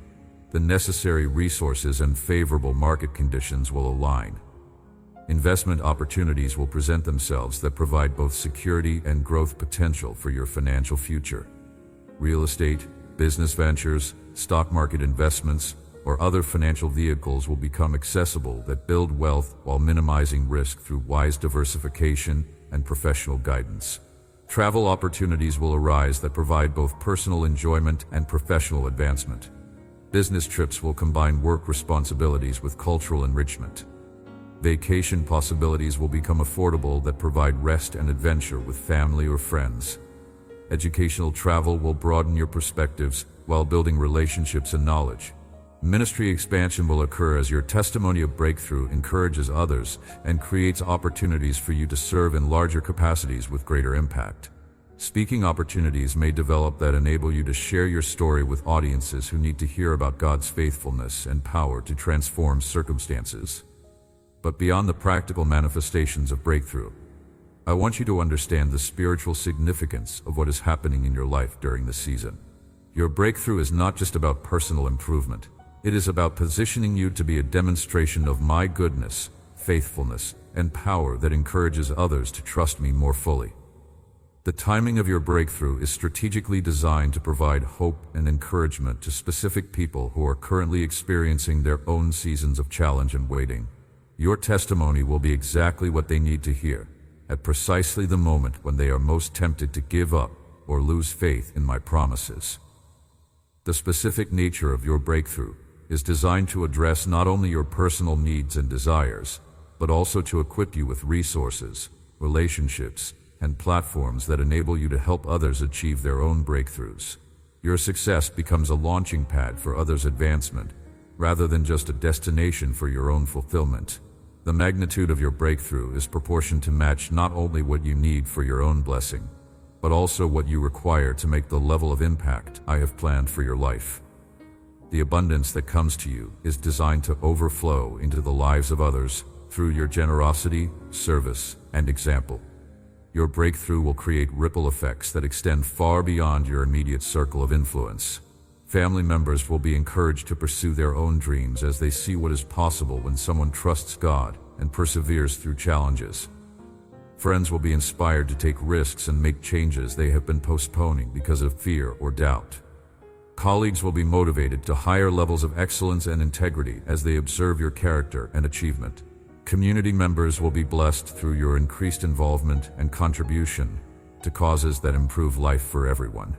the necessary resources and favorable market conditions will align. Investment opportunities will present themselves that provide both security and growth potential for your financial future. Real estate, business ventures, stock market investments, or other financial vehicles will become accessible that build wealth while minimizing risk through wise diversification and professional guidance. Travel opportunities will arise that provide both personal enjoyment and professional advancement. Business trips will combine work responsibilities with cultural enrichment. Vacation possibilities will become affordable that provide rest and adventure with family or friends. Educational travel will broaden your perspectives while building relationships and knowledge. Ministry expansion will occur as your testimony of breakthrough encourages others and creates opportunities for you to serve in larger capacities with greater impact. Speaking opportunities may develop that enable you to share your story with audiences who need to hear about God's faithfulness and power to transform circumstances. But beyond the practical manifestations of breakthrough, I want you to understand the spiritual significance of what is happening in your life during the season. Your breakthrough is not just about personal improvement. It is about positioning you to be a demonstration of my goodness, faithfulness, and power that encourages others to trust me more fully. The timing of your breakthrough is strategically designed to provide hope and encouragement to specific people who are currently experiencing their own seasons of challenge and waiting. Your testimony will be exactly what they need to hear, at precisely the moment when they are most tempted to give up or lose faith in my promises. The specific nature of your breakthrough is designed to address not only your personal needs and desires, but also to equip you with resources, relationships, and platforms that enable you to help others achieve their own breakthroughs. Your success becomes a launching pad for others' advancement, rather than just a destination for your own fulfillment. The magnitude of your breakthrough is proportioned to match not only what you need for your own blessing, but also what you require to make the level of impact I have planned for your life. The abundance that comes to you is designed to overflow into the lives of others through your generosity, service, and example. Your breakthrough will create ripple effects that extend far beyond your immediate circle of influence. Family members will be encouraged to pursue their own dreams as they see what is possible when someone trusts God and perseveres through challenges. Friends will be inspired to take risks and make changes they have been postponing because of fear or doubt. Colleagues will be motivated to higher levels of excellence and integrity as they observe your character and achievement. Community members will be blessed through your increased involvement and contribution to causes that improve life for everyone.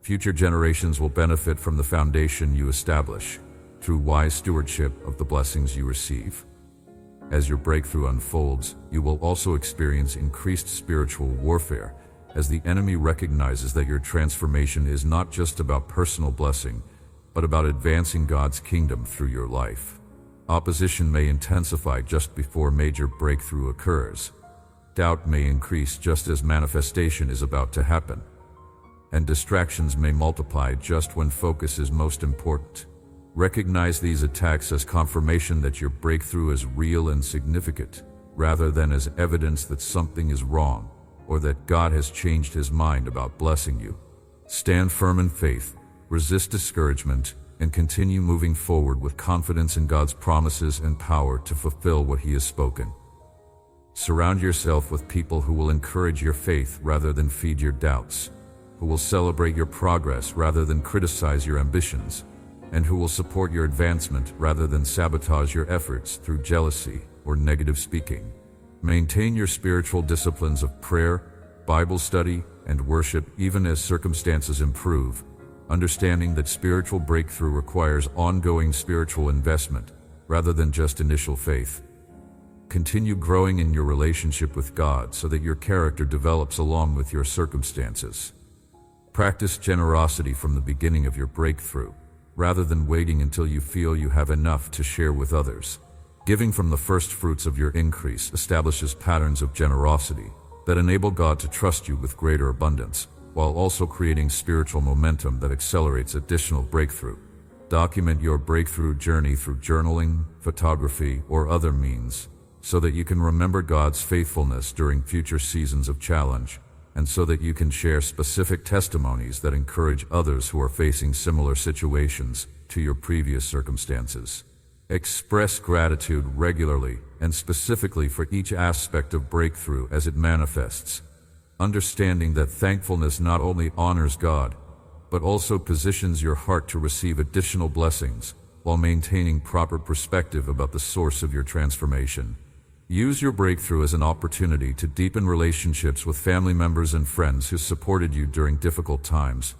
Future generations will benefit from the foundation you establish through wise stewardship of the blessings you receive. As your breakthrough unfolds, you will also experience increased spiritual warfare as the enemy recognizes that your transformation is not just about personal blessing, but about advancing God's kingdom through your life. Opposition may intensify just before major breakthrough occurs. Doubt may increase just as manifestation is about to happen. And distractions may multiply just when focus is most important. Recognize these attacks as confirmation that your breakthrough is real and significant, rather than as evidence that something is wrong or that God has changed his mind about blessing you. Stand firm in faith, resist discouragement, and continue moving forward with confidence in God's promises and power to fulfill what he has spoken. Surround yourself with people who will encourage your faith rather than feed your doubts, who will celebrate your progress rather than criticize your ambitions, and who will support your advancement rather than sabotage your efforts through jealousy or negative speaking. Maintain your spiritual disciplines of prayer, Bible study, and worship even as circumstances improve, understanding that spiritual breakthrough requires ongoing spiritual investment rather than just initial faith. Continue growing in your relationship with God so that your character develops along with your circumstances. Practice generosity from the beginning of your breakthrough, rather than waiting until you feel you have enough to share with others. Giving from the first fruits of your increase establishes patterns of generosity that enable God to trust you with greater abundance, while also creating spiritual momentum that accelerates additional breakthrough. Document your breakthrough journey through journaling, photography, or other means, so that you can remember God's faithfulness during future seasons of challenge, and so that you can share specific testimonies that encourage others who are facing similar situations to your previous circumstances. Express gratitude regularly and specifically for each aspect of breakthrough as it manifests, understanding that thankfulness not only honors God, but also positions your heart to receive additional blessings while maintaining proper perspective about the source of your transformation. Use your breakthrough as an opportunity to deepen relationships with family members and friends who supported you during difficult times.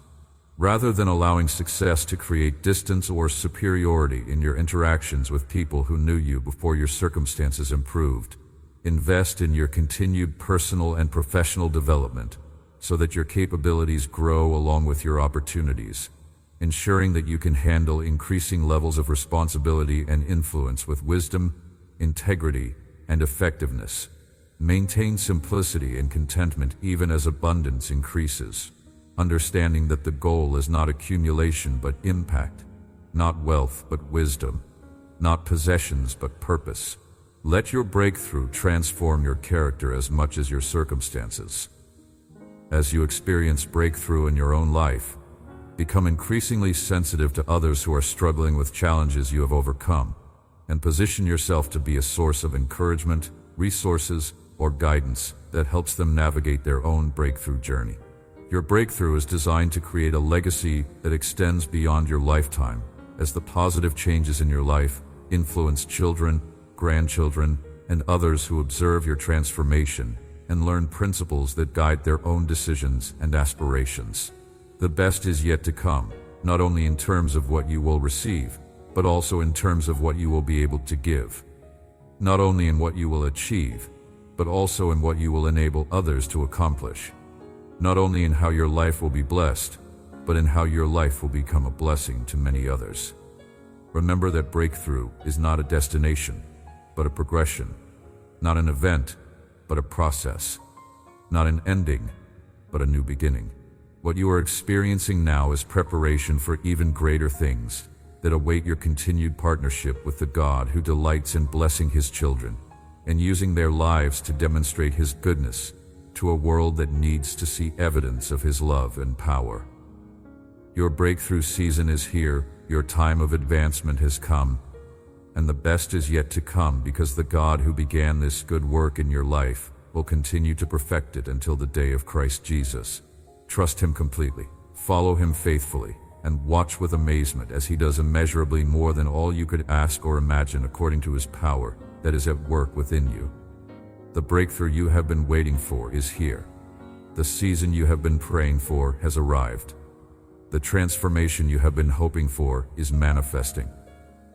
Rather than allowing success to create distance or superiority in your interactions with people who knew you before your circumstances improved, invest in your continued personal and professional development so that your capabilities grow along with your opportunities, ensuring that you can handle increasing levels of responsibility and influence with wisdom, integrity, and effectiveness. Maintain simplicity and contentment even as abundance increases, understanding that the goal is not accumulation but impact, not wealth but wisdom, not possessions but purpose. Let your breakthrough transform your character as much as your circumstances. As you experience breakthrough in your own life, become increasingly sensitive to others who are struggling with challenges you have overcome, and position yourself to be a source of encouragement, resources, or guidance that helps them navigate their own breakthrough journey. Your breakthrough is designed to create a legacy that extends beyond your lifetime, as the positive changes in your life influence children, grandchildren, and others who observe your transformation and learn principles that guide their own decisions and aspirations. The best is yet to come, not only in terms of what you will receive, but also in terms of what you will be able to give. Not only in what you will achieve, but also in what you will enable others to accomplish. Not only in how your life will be blessed, but in how your life will become a blessing to many others. Remember that breakthrough is not a destination, but a progression. Not an event, but a process. Not an ending, but a new beginning. What you are experiencing now is preparation for even greater things that await your continued partnership with the God who delights in blessing His children and using their lives to demonstrate His goodness to a world that needs to see evidence of His love and power. Your breakthrough season is here, your time of advancement has come, and the best is yet to come, because the God who began this good work in your life will continue to perfect it until the day of Christ Jesus. Trust Him completely, follow Him faithfully, and watch with amazement as He does immeasurably more than all you could ask or imagine, according to His power that is at work within you. The breakthrough you have been waiting for is here. The season you have been praying for has arrived. The transformation you have been hoping for is manifesting.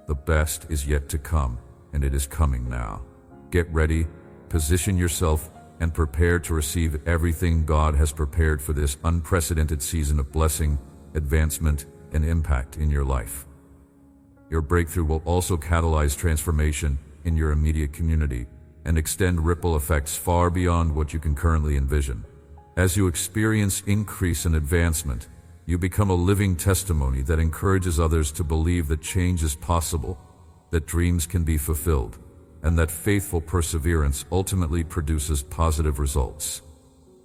The best is yet to come, and it is coming now. Get ready, position yourself, and prepare to receive everything God has prepared for this unprecedented season of blessing, advancement, and impact in your life. Your breakthrough will also catalyze transformation in your immediate community and extend ripple effects far beyond what you can currently envision. As you experience increase and advancement, you become a living testimony that encourages others to believe that change is possible, that dreams can be fulfilled, and that faithful perseverance ultimately produces positive results.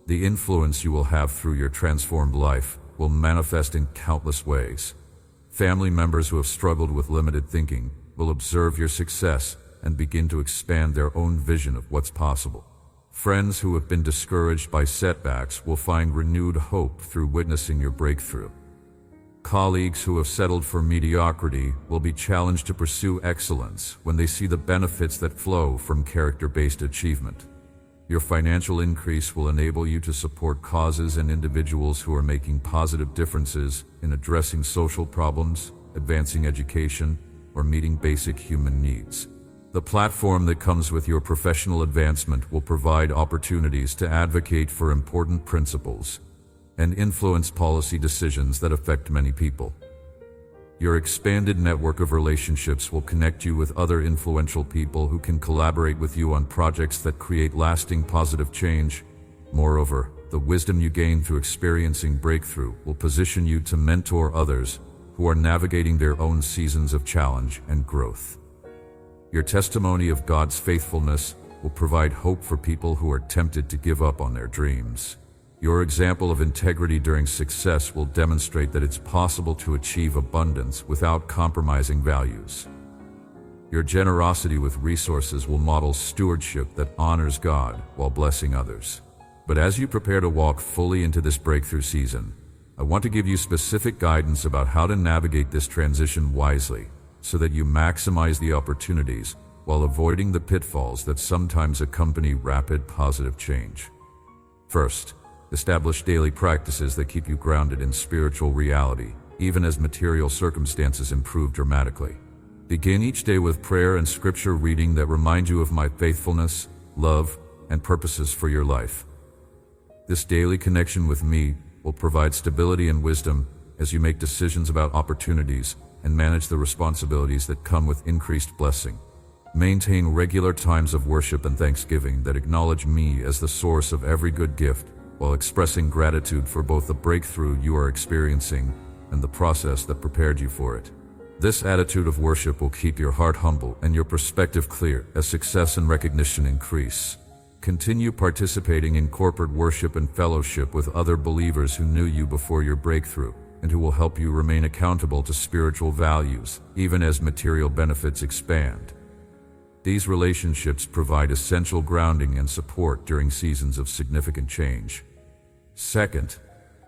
The influence you will have through your transformed life will manifest in countless ways. Family members who have struggled with limited thinking will observe your success and begin to expand their own vision of what's possible. Friends who have been discouraged by setbacks will find renewed hope through witnessing your breakthrough. Colleagues who have settled for mediocrity will be challenged to pursue excellence when they see the benefits that flow from character-based achievement. Your financial increase will enable you to support causes and individuals who are making positive differences in addressing social problems, advancing education, or meeting basic human needs. The platform that comes with your professional advancement will provide opportunities to advocate for important principles and influence policy decisions that affect many people. Your expanded network of relationships will connect you with other influential people who can collaborate with you on projects that create lasting positive change. Moreover, the wisdom you gain through experiencing breakthrough will position you to mentor others who are navigating their own seasons of challenge and growth. Your testimony of God's faithfulness will provide hope for people who are tempted to give up on their dreams. Your example of integrity during success will demonstrate that it's possible to achieve abundance without compromising values. Your generosity with resources will model stewardship that honors God while blessing others. But as you prepare to walk fully into this breakthrough season, I want to give you specific guidance about how to navigate this transition wisely, so that you maximize the opportunities while avoiding the pitfalls that sometimes accompany rapid positive change. First, establish daily practices that keep you grounded in spiritual reality, even as material circumstances improve dramatically. Begin each day with prayer and scripture reading that remind you of my faithfulness, love, and purposes for your life. This daily connection with me will provide stability and wisdom as you make decisions about opportunities and manage the responsibilities that come with increased blessing. Maintain regular times of worship and thanksgiving that acknowledge me as the source of every good gift, while expressing gratitude for both the breakthrough you are experiencing and the process that prepared you for it. This attitude of worship will keep your heart humble and your perspective clear as success and recognition increase. Continue participating in corporate worship and fellowship with other believers who knew you before your breakthrough and who will help you remain accountable to spiritual values, even as material benefits expand. These relationships provide essential grounding and support during seasons of significant change. Second,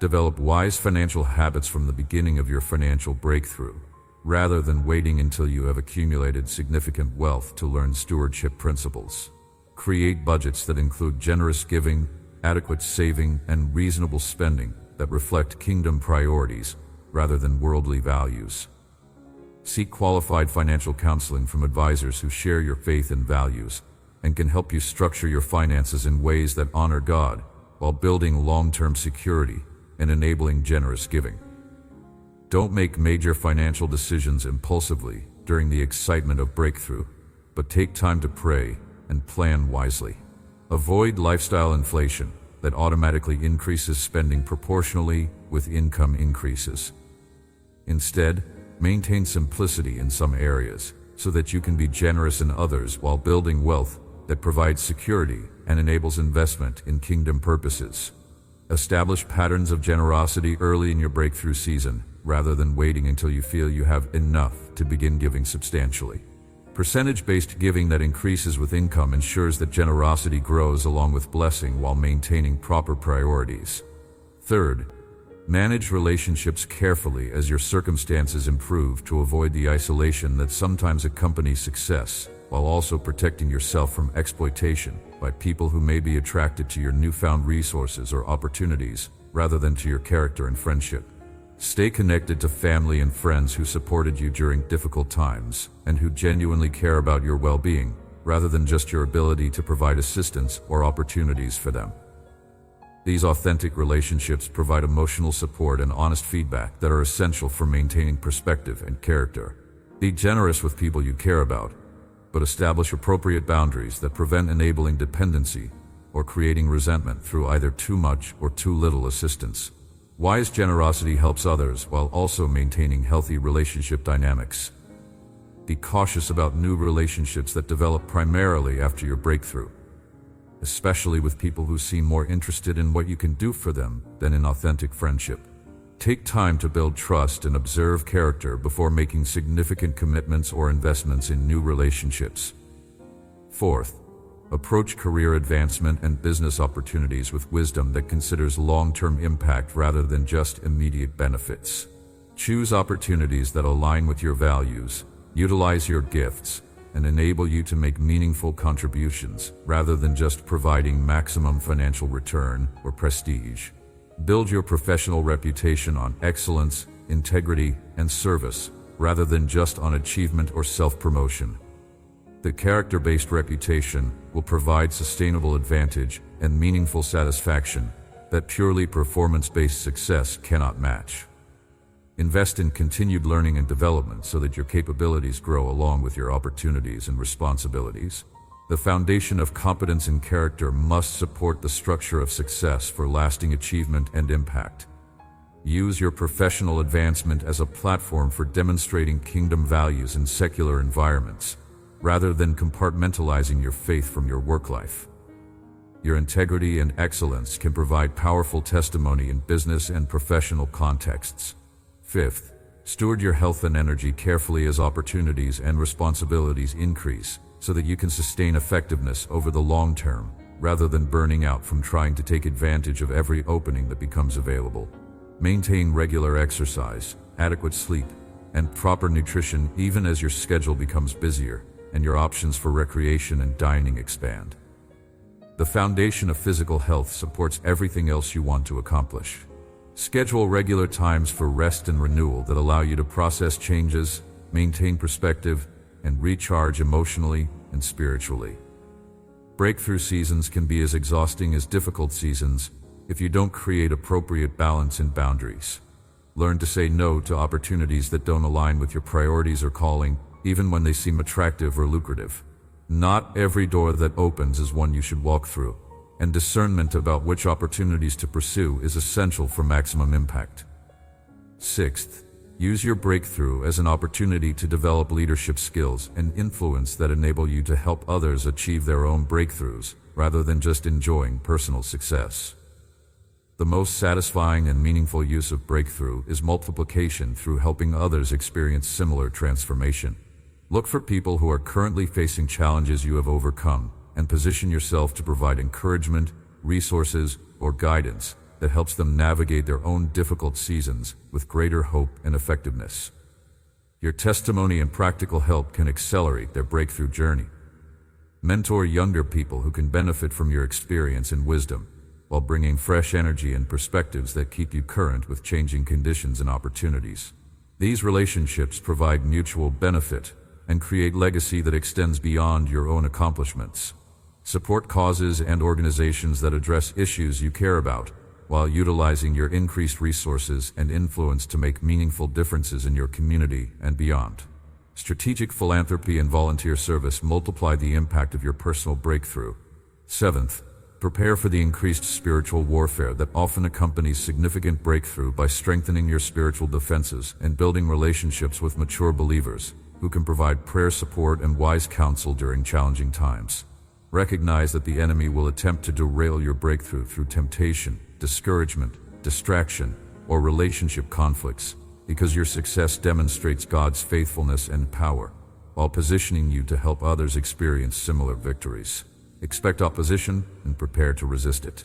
develop wise financial habits from the beginning of your financial breakthrough, rather than waiting until you have accumulated significant wealth to learn stewardship principles. Create budgets that include generous giving, adequate saving, and reasonable spending that reflect kingdom priorities rather than worldly values. Seek qualified financial counseling from advisors who share your faith and values and can help you structure your finances in ways that honor God while building long-term security and enabling generous giving. Don't make major financial decisions impulsively during the excitement of breakthrough, but take time to pray and plan wisely. Avoid lifestyle inflation that automatically increases spending proportionally with income increases. Instead, maintain simplicity in some areas so that you can be generous in others while building wealth that provides security and enables investment in kingdom purposes. Establish patterns of generosity early in your breakthrough season rather than waiting until you feel you have enough to begin giving substantially. Percentage-based giving that increases with income ensures that generosity grows along with blessing while maintaining proper priorities. Third, manage relationships carefully as your circumstances improve to avoid the isolation that sometimes accompanies success, while also protecting yourself from exploitation by people who may be attracted to your newfound resources or opportunities rather than to your character and friendship. Stay connected to family and friends who supported you during difficult times and who genuinely care about your well-being, rather than just your ability to provide assistance or opportunities for them. These authentic relationships provide emotional support and honest feedback that are essential for maintaining perspective and character. Be generous with people you care about, but establish appropriate boundaries that prevent enabling dependency or creating resentment through either too much or too little assistance. Wise generosity helps others while also maintaining healthy relationship dynamics. Be cautious about new relationships that develop primarily after your breakthrough, especially with people who seem more interested in what you can do for them than in authentic friendship. Take time to build trust and observe character before making significant commitments or investments in new relationships. Fourth, approach career advancement and business opportunities with wisdom that considers long-term impact rather than just immediate benefits. Choose opportunities that align with your values, utilize your gifts, and enable you to make meaningful contributions rather than just providing maximum financial return or prestige. Build your professional reputation on excellence, integrity, and service rather than just on achievement or self-promotion. The character-based reputation will provide sustainable advantage and meaningful satisfaction that purely performance-based success cannot match. Invest in continued learning and development so that your capabilities grow along with your opportunities and responsibilities. The foundation of competence and character must support the structure of success for lasting achievement and impact. Use your professional advancement as a platform for demonstrating kingdom values in secular environments, rather than compartmentalizing your faith from your work life. Your integrity and excellence can provide powerful testimony in business and professional contexts. Fifth, steward your health and energy carefully as opportunities and responsibilities increase so that you can sustain effectiveness over the long term, rather than burning out from trying to take advantage of every opening that becomes available. Maintain regular exercise, adequate sleep, and proper nutrition even as your schedule becomes busier and your options for recreation and dining expand. The foundation of physical health supports everything else you want to accomplish. Schedule regular times for rest and renewal that allow you to process changes, maintain perspective, and recharge emotionally and spiritually. Breakthrough seasons can be as exhausting as difficult seasons if you don't create appropriate balance and boundaries. Learn to say no to opportunities that don't align with your priorities or calling, even when they seem attractive or lucrative. Not every door that opens is one you should walk through, and discernment about which opportunities to pursue is essential for maximum impact. Sixth, Use your breakthrough as an opportunity to develop leadership skills and influence that enable you to help others achieve their own breakthroughs, rather than just enjoying personal success. The most satisfying and meaningful use of breakthrough is multiplication through helping others experience similar transformation. Look for people who are currently facing challenges you have overcome, and position yourself to provide encouragement, resources, or guidance that helps them navigate their own difficult seasons with greater hope and effectiveness. Your testimony and practical help can accelerate their breakthrough journey. Mentor younger people who can benefit from your experience and wisdom, while bringing fresh energy and perspectives that keep you current with changing conditions and opportunities. These relationships provide mutual benefit and create legacy that extends beyond your own accomplishments. Support causes and organizations that address issues you care about, while utilizing your increased resources and influence to make meaningful differences in your community and beyond. Strategic philanthropy and volunteer service multiply the impact of your personal breakthrough. Seventh, prepare for the increased spiritual warfare that often accompanies significant breakthrough by strengthening your spiritual defenses and building relationships with mature believers who can provide prayer support and wise counsel during challenging times. Recognize that the enemy will attempt to derail your breakthrough through temptation, discouragement, distraction, or relationship conflicts, because your success demonstrates God's faithfulness and power, while positioning you to help others experience similar victories. Expect opposition and prepare to resist it.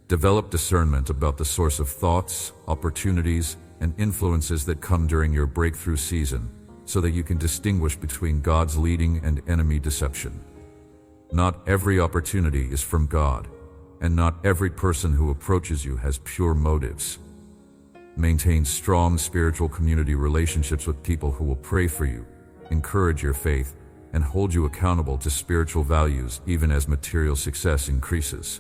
Develop discernment about the source of thoughts, opportunities, and influences that come during your breakthrough season, so that you can distinguish between God's leading and enemy deception. Not every opportunity is from God, and not every person who approaches you has pure motives. Maintain strong spiritual community relationships with people who will pray for you, encourage your faith, and hold you accountable to spiritual values even as material success increases.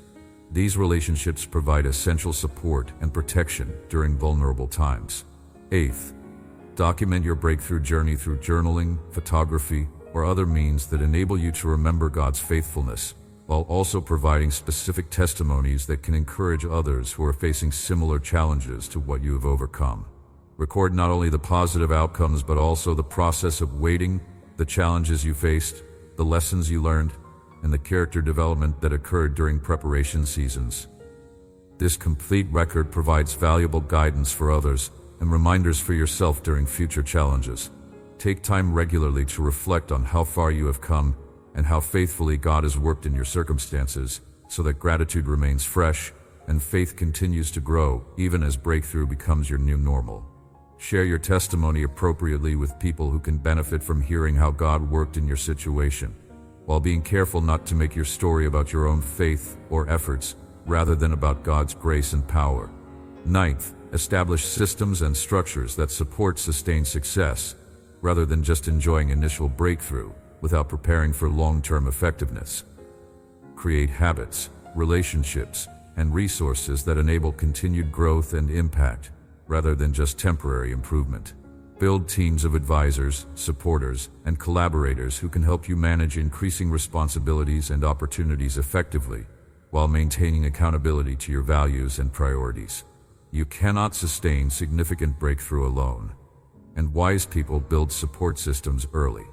These relationships provide essential support and protection during vulnerable times. Eighth, document your breakthrough journey through journaling, photography, or other means that enable you to remember God's faithfulness, while also providing specific testimonies that can encourage others who are facing similar challenges to what you have overcome. Record not only the positive outcomes but also the process of waiting, the challenges you faced, the lessons you learned, and the character development that occurred during preparation seasons. This complete record provides valuable guidance for others and reminders for yourself during future challenges. Take time regularly to reflect on how far you have come and how faithfully God has worked in your circumstances, so that gratitude remains fresh and faith continues to grow even as breakthrough becomes your new normal. Share your testimony appropriately with people who can benefit from hearing how God worked in your situation, while being careful not to make your story about your own faith or efforts, rather than about God's grace and power. Ninth, establish systems and structures that support sustained success, rather than just enjoying initial breakthrough without preparing for long-term effectiveness. Create habits, relationships, and resources that enable continued growth and impact, rather than just temporary improvement. Build teams of advisors, supporters, and collaborators who can help you manage increasing responsibilities and opportunities effectively, while maintaining accountability to your values and priorities. You cannot sustain significant breakthrough alone, and wise people build support systems early.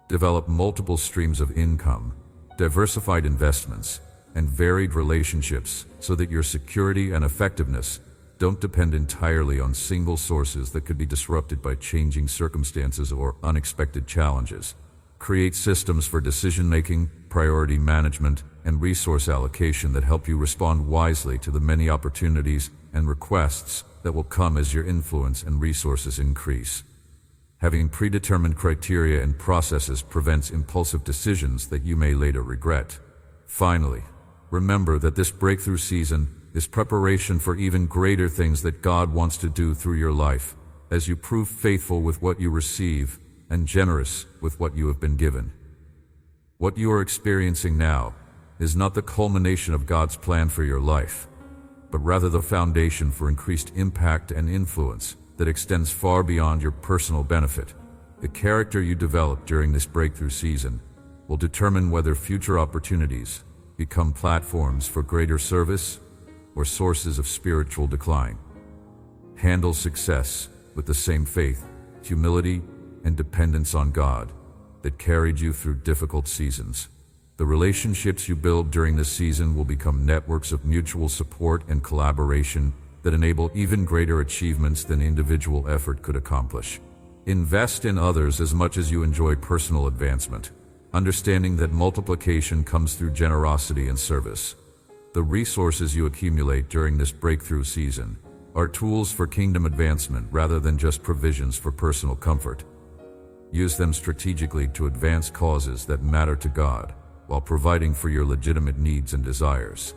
Develop multiple streams of income, diversified investments, and varied relationships so that your security and effectiveness don't depend entirely on single sources that could be disrupted by changing circumstances or unexpected challenges. Create systems for decision-making, priority management, and resource allocation that help you respond wisely to the many opportunities and requests that will come as your influence and resources increase. Having predetermined criteria and processes prevents impulsive decisions that you may later regret. Finally, remember that this breakthrough season is preparation for even greater things that God wants to do through your life, as you prove faithful with what you receive and generous with what you have been given. What you are experiencing now is not the culmination of God's plan for your life, but rather the foundation for increased impact and influence that extends far beyond your personal benefit. The character you develop during this breakthrough season will determine whether future opportunities become platforms for greater service or sources of spiritual decline. Handle success with the same faith, humility, and dependence on God that carried you through difficult seasons. The relationships you build during this season will become networks of mutual support and collaboration that enable even greater achievements than individual effort could accomplish. Invest in others as much as you enjoy personal advancement, understanding that multiplication comes through generosity and service. The resources you accumulate during this breakthrough season are tools for kingdom advancement rather than just provisions for personal comfort. Use them strategically to advance causes that matter to God, while providing for your legitimate needs and desires.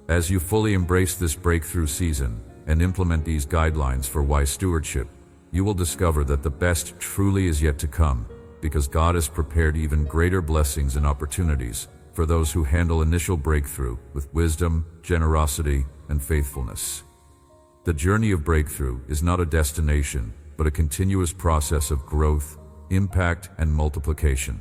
As you fully embrace this breakthrough season and implement these guidelines for wise stewardship, you will discover that the best truly is yet to come, because God has prepared even greater blessings and opportunities for those who handle initial breakthrough with wisdom, generosity, and faithfulness. The journey of breakthrough is not a destination, but a continuous process of growth, impact, and multiplication.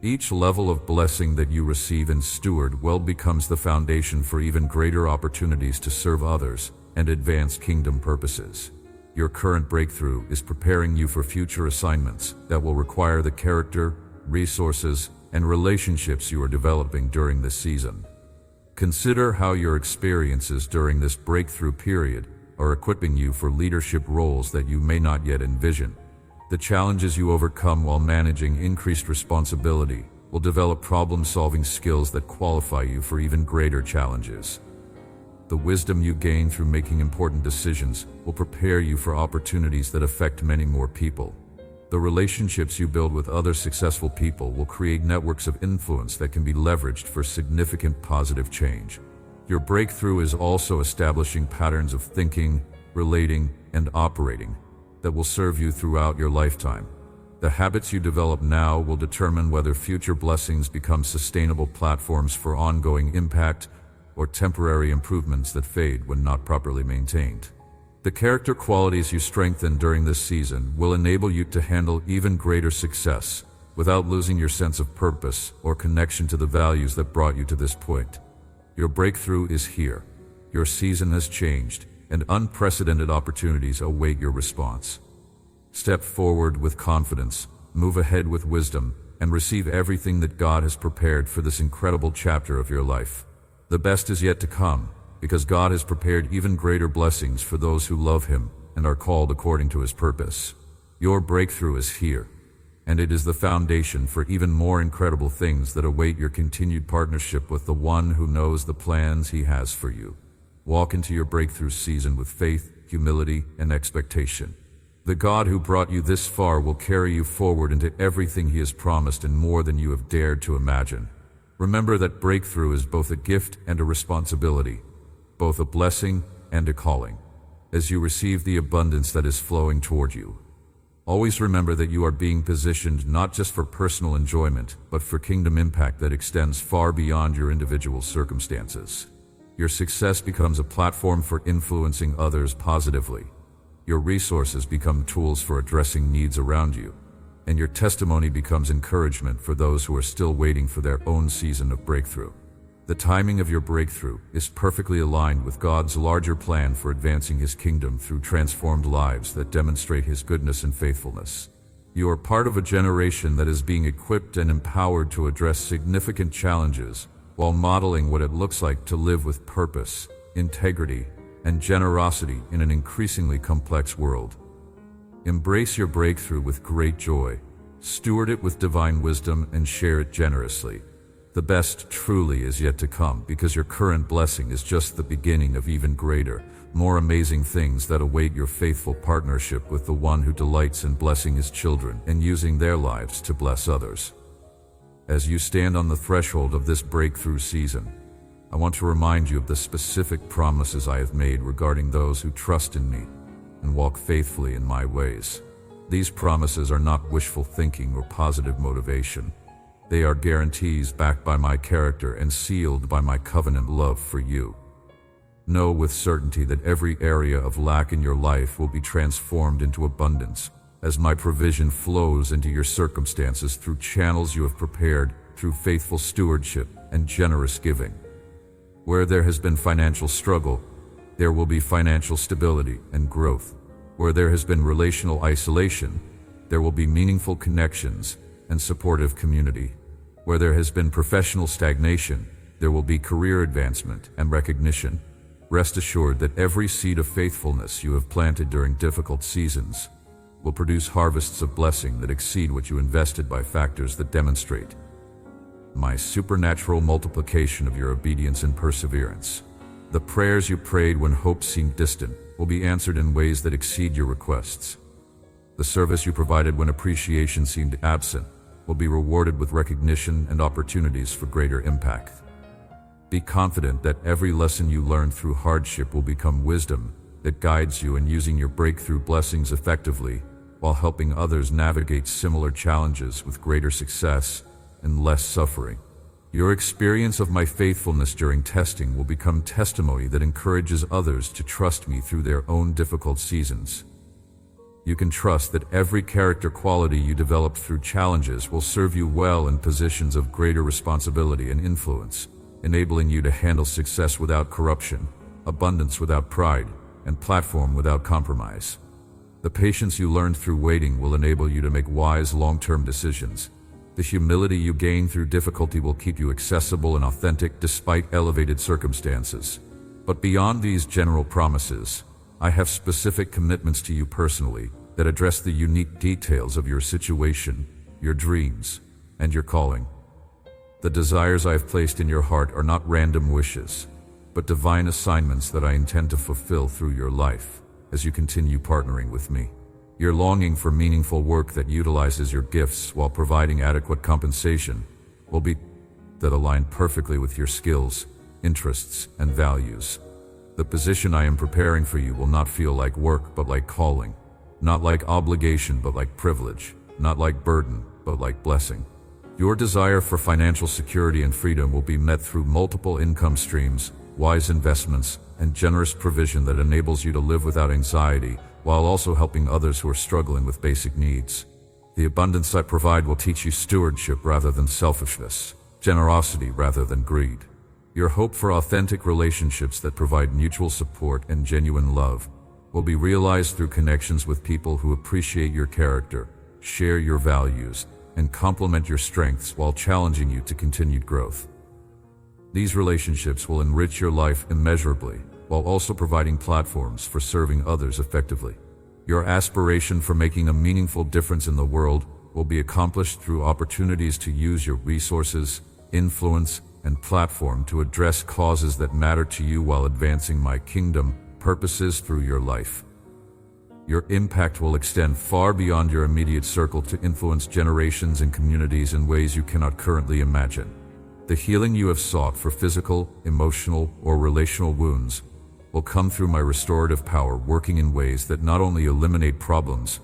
Each level of blessing that you receive and steward well becomes the foundation for even greater opportunities to serve others and advance kingdom purposes. Your current breakthrough is preparing you for future assignments that will require the character, resources, and relationships you are developing during this season. Consider how your experiences during this breakthrough period are equipping you for leadership roles that you may not yet envision. The challenges you overcome while managing increased responsibility will develop problem-solving skills that qualify you for even greater challenges. The wisdom you gain through making important decisions will prepare you for opportunities that affect many more people. The relationships you build with other successful people will create networks of influence that can be leveraged for significant positive change. Your breakthrough is also establishing patterns of thinking, relating, and operating that will serve you throughout your lifetime. The habits you develop now will determine whether future blessings become sustainable platforms for ongoing impact or temporary improvements that fade when not properly maintained. The character qualities you strengthen during this season will enable you to handle even greater success without losing your sense of purpose or connection to the values that brought you to this point. Your breakthrough is here. Your season has changed, and unprecedented opportunities await your response. Step forward with confidence, move ahead with wisdom, and receive everything that God has prepared for this incredible chapter of your life. The best is yet to come, because God has prepared even greater blessings for those who love Him and are called according to His purpose. Your breakthrough is here, and it is the foundation for even more incredible things that await your continued partnership with the One who knows the plans He has for you. Walk into your breakthrough season with faith, humility, and expectation. The God who brought you this far will carry you forward into everything He has promised and more than you have dared to imagine. Remember that breakthrough is both a gift and a responsibility, both a blessing and a calling, as you receive the abundance that is flowing toward you. Always remember that you are being positioned not just for personal enjoyment, but for kingdom impact that extends far beyond your individual circumstances. Your success becomes a platform for influencing others positively. Your resources become tools for addressing needs around you, and your testimony becomes encouragement for those who are still waiting for their own season of breakthrough. The timing of your breakthrough is perfectly aligned with God's larger plan for advancing His kingdom through transformed lives that demonstrate His goodness and faithfulness. You are part of a generation that is being equipped and empowered to address significant challenges while modeling what it looks like to live with purpose, integrity, and generosity in an increasingly complex world. Embrace your breakthrough with great joy, steward it with divine wisdom, and share it generously. The best truly is yet to come, because your current blessing is just the beginning of even greater, more amazing things that await your faithful partnership with the One who delights in blessing His children and using their lives to bless others. As you stand on the threshold of this breakthrough season, I want to remind you of the specific promises I have made regarding those who trust in me and walk faithfully in my ways. These promises are not wishful thinking or positive motivation. They are guarantees backed by my character and sealed by my covenant love for you. Know with certainty that every area of lack in your life will be transformed into abundance, as my provision flows into your circumstances through channels you have prepared through faithful stewardship and generous giving. Where there has been financial struggle, there will be financial stability and growth. Where there has been relational isolation, there will be meaningful connections and supportive community. Where there has been professional stagnation, there will be career advancement and recognition. Rest assured that every seed of faithfulness you have planted during difficult seasons will produce harvests of blessing that exceed what you invested by factors that demonstrate my supernatural multiplication of your obedience and perseverance. The prayers you prayed when hope seemed distant will be answered in ways that exceed your requests. The service you provided when appreciation seemed absent will be rewarded with recognition and opportunities for greater impact. Be confident that every lesson you learned through hardship will become wisdom that guides you in using your breakthrough blessings effectively while helping others navigate similar challenges with greater success and less suffering. Your experience of my faithfulness during testing will become testimony that encourages others to trust me through their own difficult seasons. You can trust that every character quality you develop through challenges will serve you well in positions of greater responsibility and influence, enabling you to handle success without corruption, abundance without pride, and platform without compromise. The patience you learned through waiting will enable you to make wise long-term decisions. The humility you gain through difficulty will keep you accessible and authentic despite elevated circumstances. But beyond these general promises, I have specific commitments to you personally that address the unique details of your situation, your dreams, and your calling. The desires I have placed in your heart are not random wishes, but divine assignments that I intend to fulfill through your life as you continue partnering with me. Your longing for meaningful work that utilizes your gifts while providing adequate compensation will be that align perfectly with your skills, interests, and values. The position I am preparing for you will not feel like work but like calling, not like obligation but like privilege, not like burden but like blessing. Your desire for financial security and freedom will be met through multiple income streams, wise investments, and generous provision that enables you to live without anxiety while also helping others who are struggling with basic needs. The abundance I provide will teach you stewardship rather than selfishness, generosity rather than greed. Your hope for authentic relationships that provide mutual support and genuine love will be realized through connections with people who appreciate your character, share your values, and complement your strengths while challenging you to continued growth. These relationships will enrich your life immeasurably, while also providing platforms for serving others effectively. Your aspiration for making a meaningful difference in the world will be accomplished through opportunities to use your resources, influence, and platform to address causes that matter to you while advancing my kingdom purposes through your life. Your impact will extend far beyond your immediate circle to influence generations and communities in ways you cannot currently imagine. The healing you have sought for physical, emotional, or relational wounds will come through my restorative power working in ways that not only eliminate problems,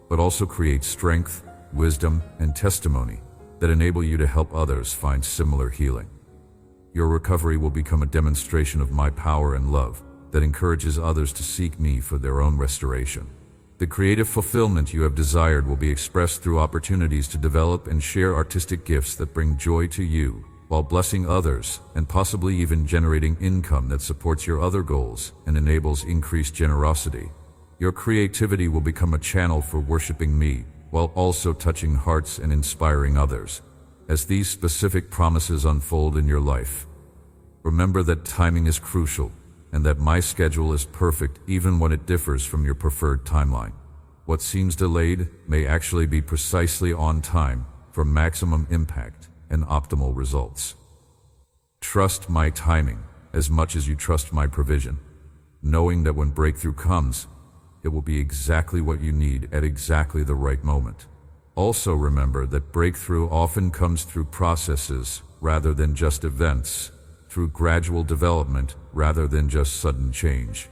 but also create strength, wisdom, and testimony that enable you to help others find similar healing. Your recovery will become a demonstration of my power and love that encourages others to seek me for their own restoration. The creative fulfillment you have desired will be expressed through opportunities to develop and share artistic gifts that bring joy to you, while blessing others and possibly even generating income that supports your other goals and enables increased generosity. Your creativity will become a channel for worshiping me, while also touching hearts and inspiring others. As these specific promises unfold in your life, remember that timing is crucial, and that my schedule is perfect even when it differs from your preferred timeline. What seems delayed may actually be precisely on time for maximum impact and optimal results. Trust my timing as much as you trust my provision, knowing that when breakthrough comes, it will be exactly what you need at exactly the right moment. Also remember that breakthrough often comes through processes rather than just events, through gradual development rather than just sudden change.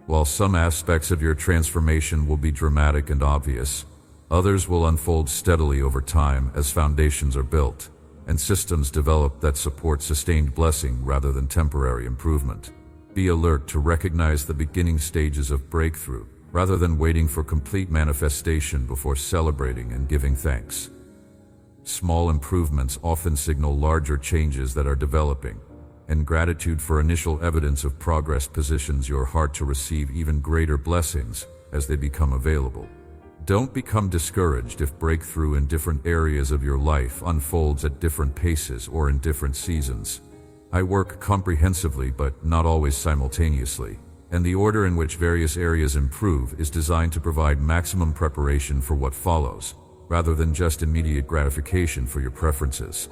While some aspects of your transformation will be dramatic and obvious, others will unfold steadily over time as foundations are built and systems develop that support sustained blessing rather than temporary improvement. Be alert to recognize the beginning stages of breakthrough rather than waiting for complete manifestation before celebrating and giving thanks. Small improvements often signal larger changes that are developing, and gratitude for initial evidence of progress positions your heart to receive even greater blessings as they become available. Don't become discouraged if breakthrough in different areas of your life unfolds at different paces or in different seasons. I work comprehensively but not always simultaneously, and the order in which various areas improve is designed to provide maximum preparation for what follows, rather than just immediate gratification for your preferences.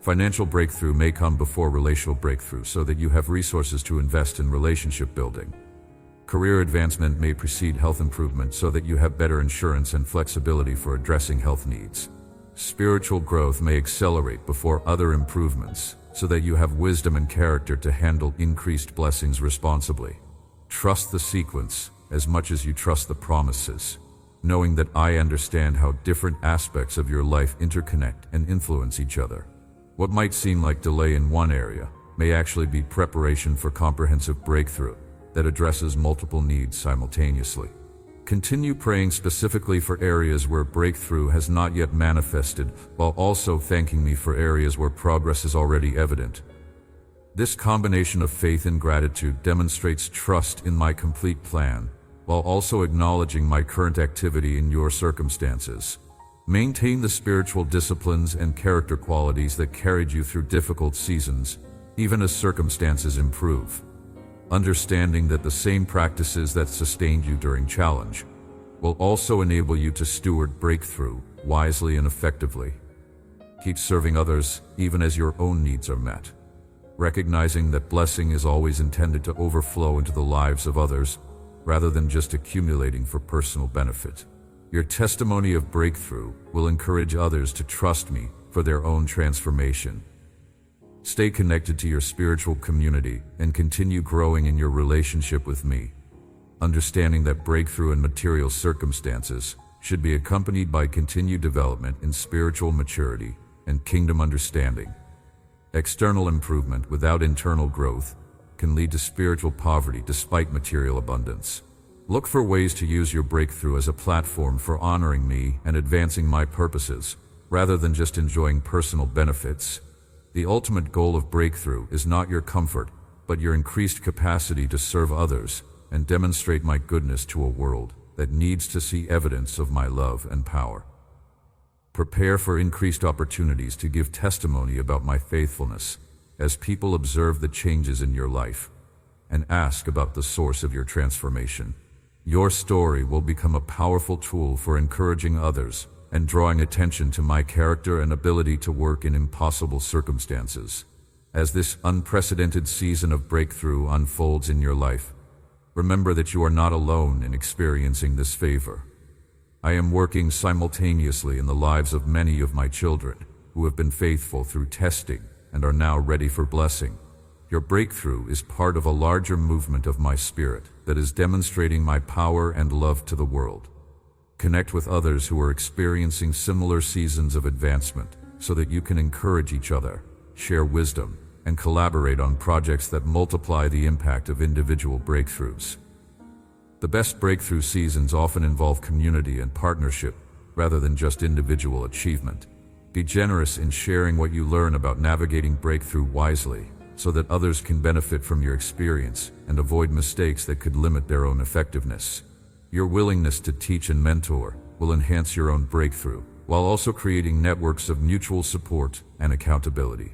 Financial breakthrough may come before relational breakthrough so that you have resources to invest in relationship building. Career advancement may precede health improvement so that you have better insurance and flexibility for addressing health needs. Spiritual growth may accelerate before other improvements so that you have wisdom and character to handle increased blessings responsibly. Trust the sequence as much as you trust the promises, knowing that I understand how different aspects of your life interconnect and influence each other. What might seem like delay in one area may actually be preparation for comprehensive breakthrough that addresses multiple needs simultaneously. Continue praying specifically for areas where breakthrough has not yet manifested, while also thanking me for areas where progress is already evident. This combination of faith and gratitude demonstrates trust in my complete plan, while also acknowledging my current activity in your circumstances. Maintain the spiritual disciplines and character qualities that carried you through difficult seasons, even as circumstances improve. Understanding that the same practices that sustained you during challenge will also enable you to steward breakthrough wisely and effectively. Keep serving others even as your own needs are met, recognizing that blessing is always intended to overflow into the lives of others rather than just accumulating for personal benefit. Your testimony of breakthrough will encourage others to trust me for their own transformation. Stay connected to your spiritual community and continue growing in your relationship with me, understanding that breakthrough in material circumstances should be accompanied by continued development in spiritual maturity and kingdom understanding. External improvement without internal growth can lead to spiritual poverty despite material abundance. Look for ways to use your breakthrough as a platform for honoring me and advancing my purposes, rather than just enjoying personal benefits. The ultimate goal of breakthrough is not your comfort, but your increased capacity to serve others and demonstrate my goodness to a world that needs to see evidence of my love and power. Prepare for increased opportunities to give testimony about my faithfulness as people observe the changes in your life and ask about the source of your transformation. Your story will become a powerful tool for encouraging others and drawing attention to my character and ability to work in impossible circumstances. As this unprecedented season of breakthrough unfolds in your life, remember that you are not alone in experiencing this favor. I am working simultaneously in the lives of many of my children who have been faithful through testing and are now ready for blessing. Your breakthrough is part of a larger movement of my spirit that is demonstrating my power and love to the world. Connect with others who are experiencing similar seasons of advancement so that you can encourage each other, share wisdom, and collaborate on projects that multiply the impact of individual breakthroughs. The best breakthrough seasons often involve community and partnership rather than just individual achievement. Be generous in sharing what you learn about navigating breakthrough wisely so that others can benefit from your experience and avoid mistakes that could limit their own effectiveness. Your willingness to teach and mentor will enhance your own breakthrough, while also creating networks of mutual support and accountability.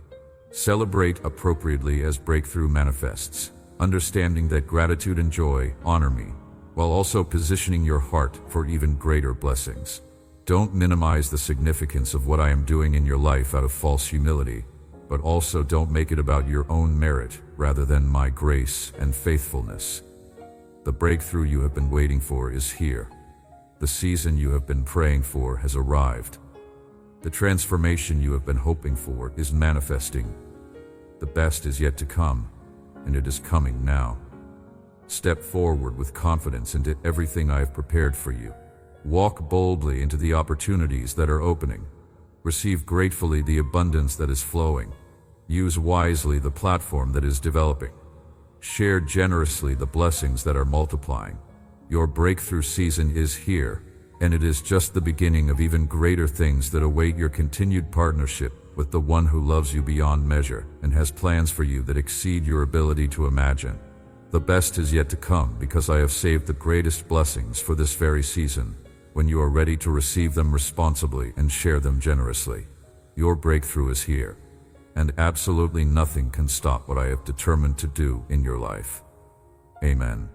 Celebrate appropriately as breakthrough manifests, understanding that gratitude and joy honor me, while also positioning your heart for even greater blessings. Don't minimize the significance of what I am doing in your life out of false humility, but also don't make it about your own merit rather than my grace and faithfulness. The breakthrough you have been waiting for is here. The season you have been praying for has arrived. The transformation you have been hoping for is manifesting. The best is yet to come, and it is coming now. Step forward with confidence into everything I have prepared for you. Walk boldly into the opportunities that are opening. Receive gratefully the abundance that is flowing. Use wisely the platform that is developing. Share generously the blessings that are multiplying. Your breakthrough season is here, and it is just the beginning of even greater things that await your continued partnership with the one who loves you beyond measure and has plans for you that exceed your ability to imagine. The best is yet to come because I have saved the greatest blessings for this very season, when you are ready to receive them responsibly and share them generously. Your breakthrough is here, and absolutely nothing can stop what I have determined to do in your life. Amen.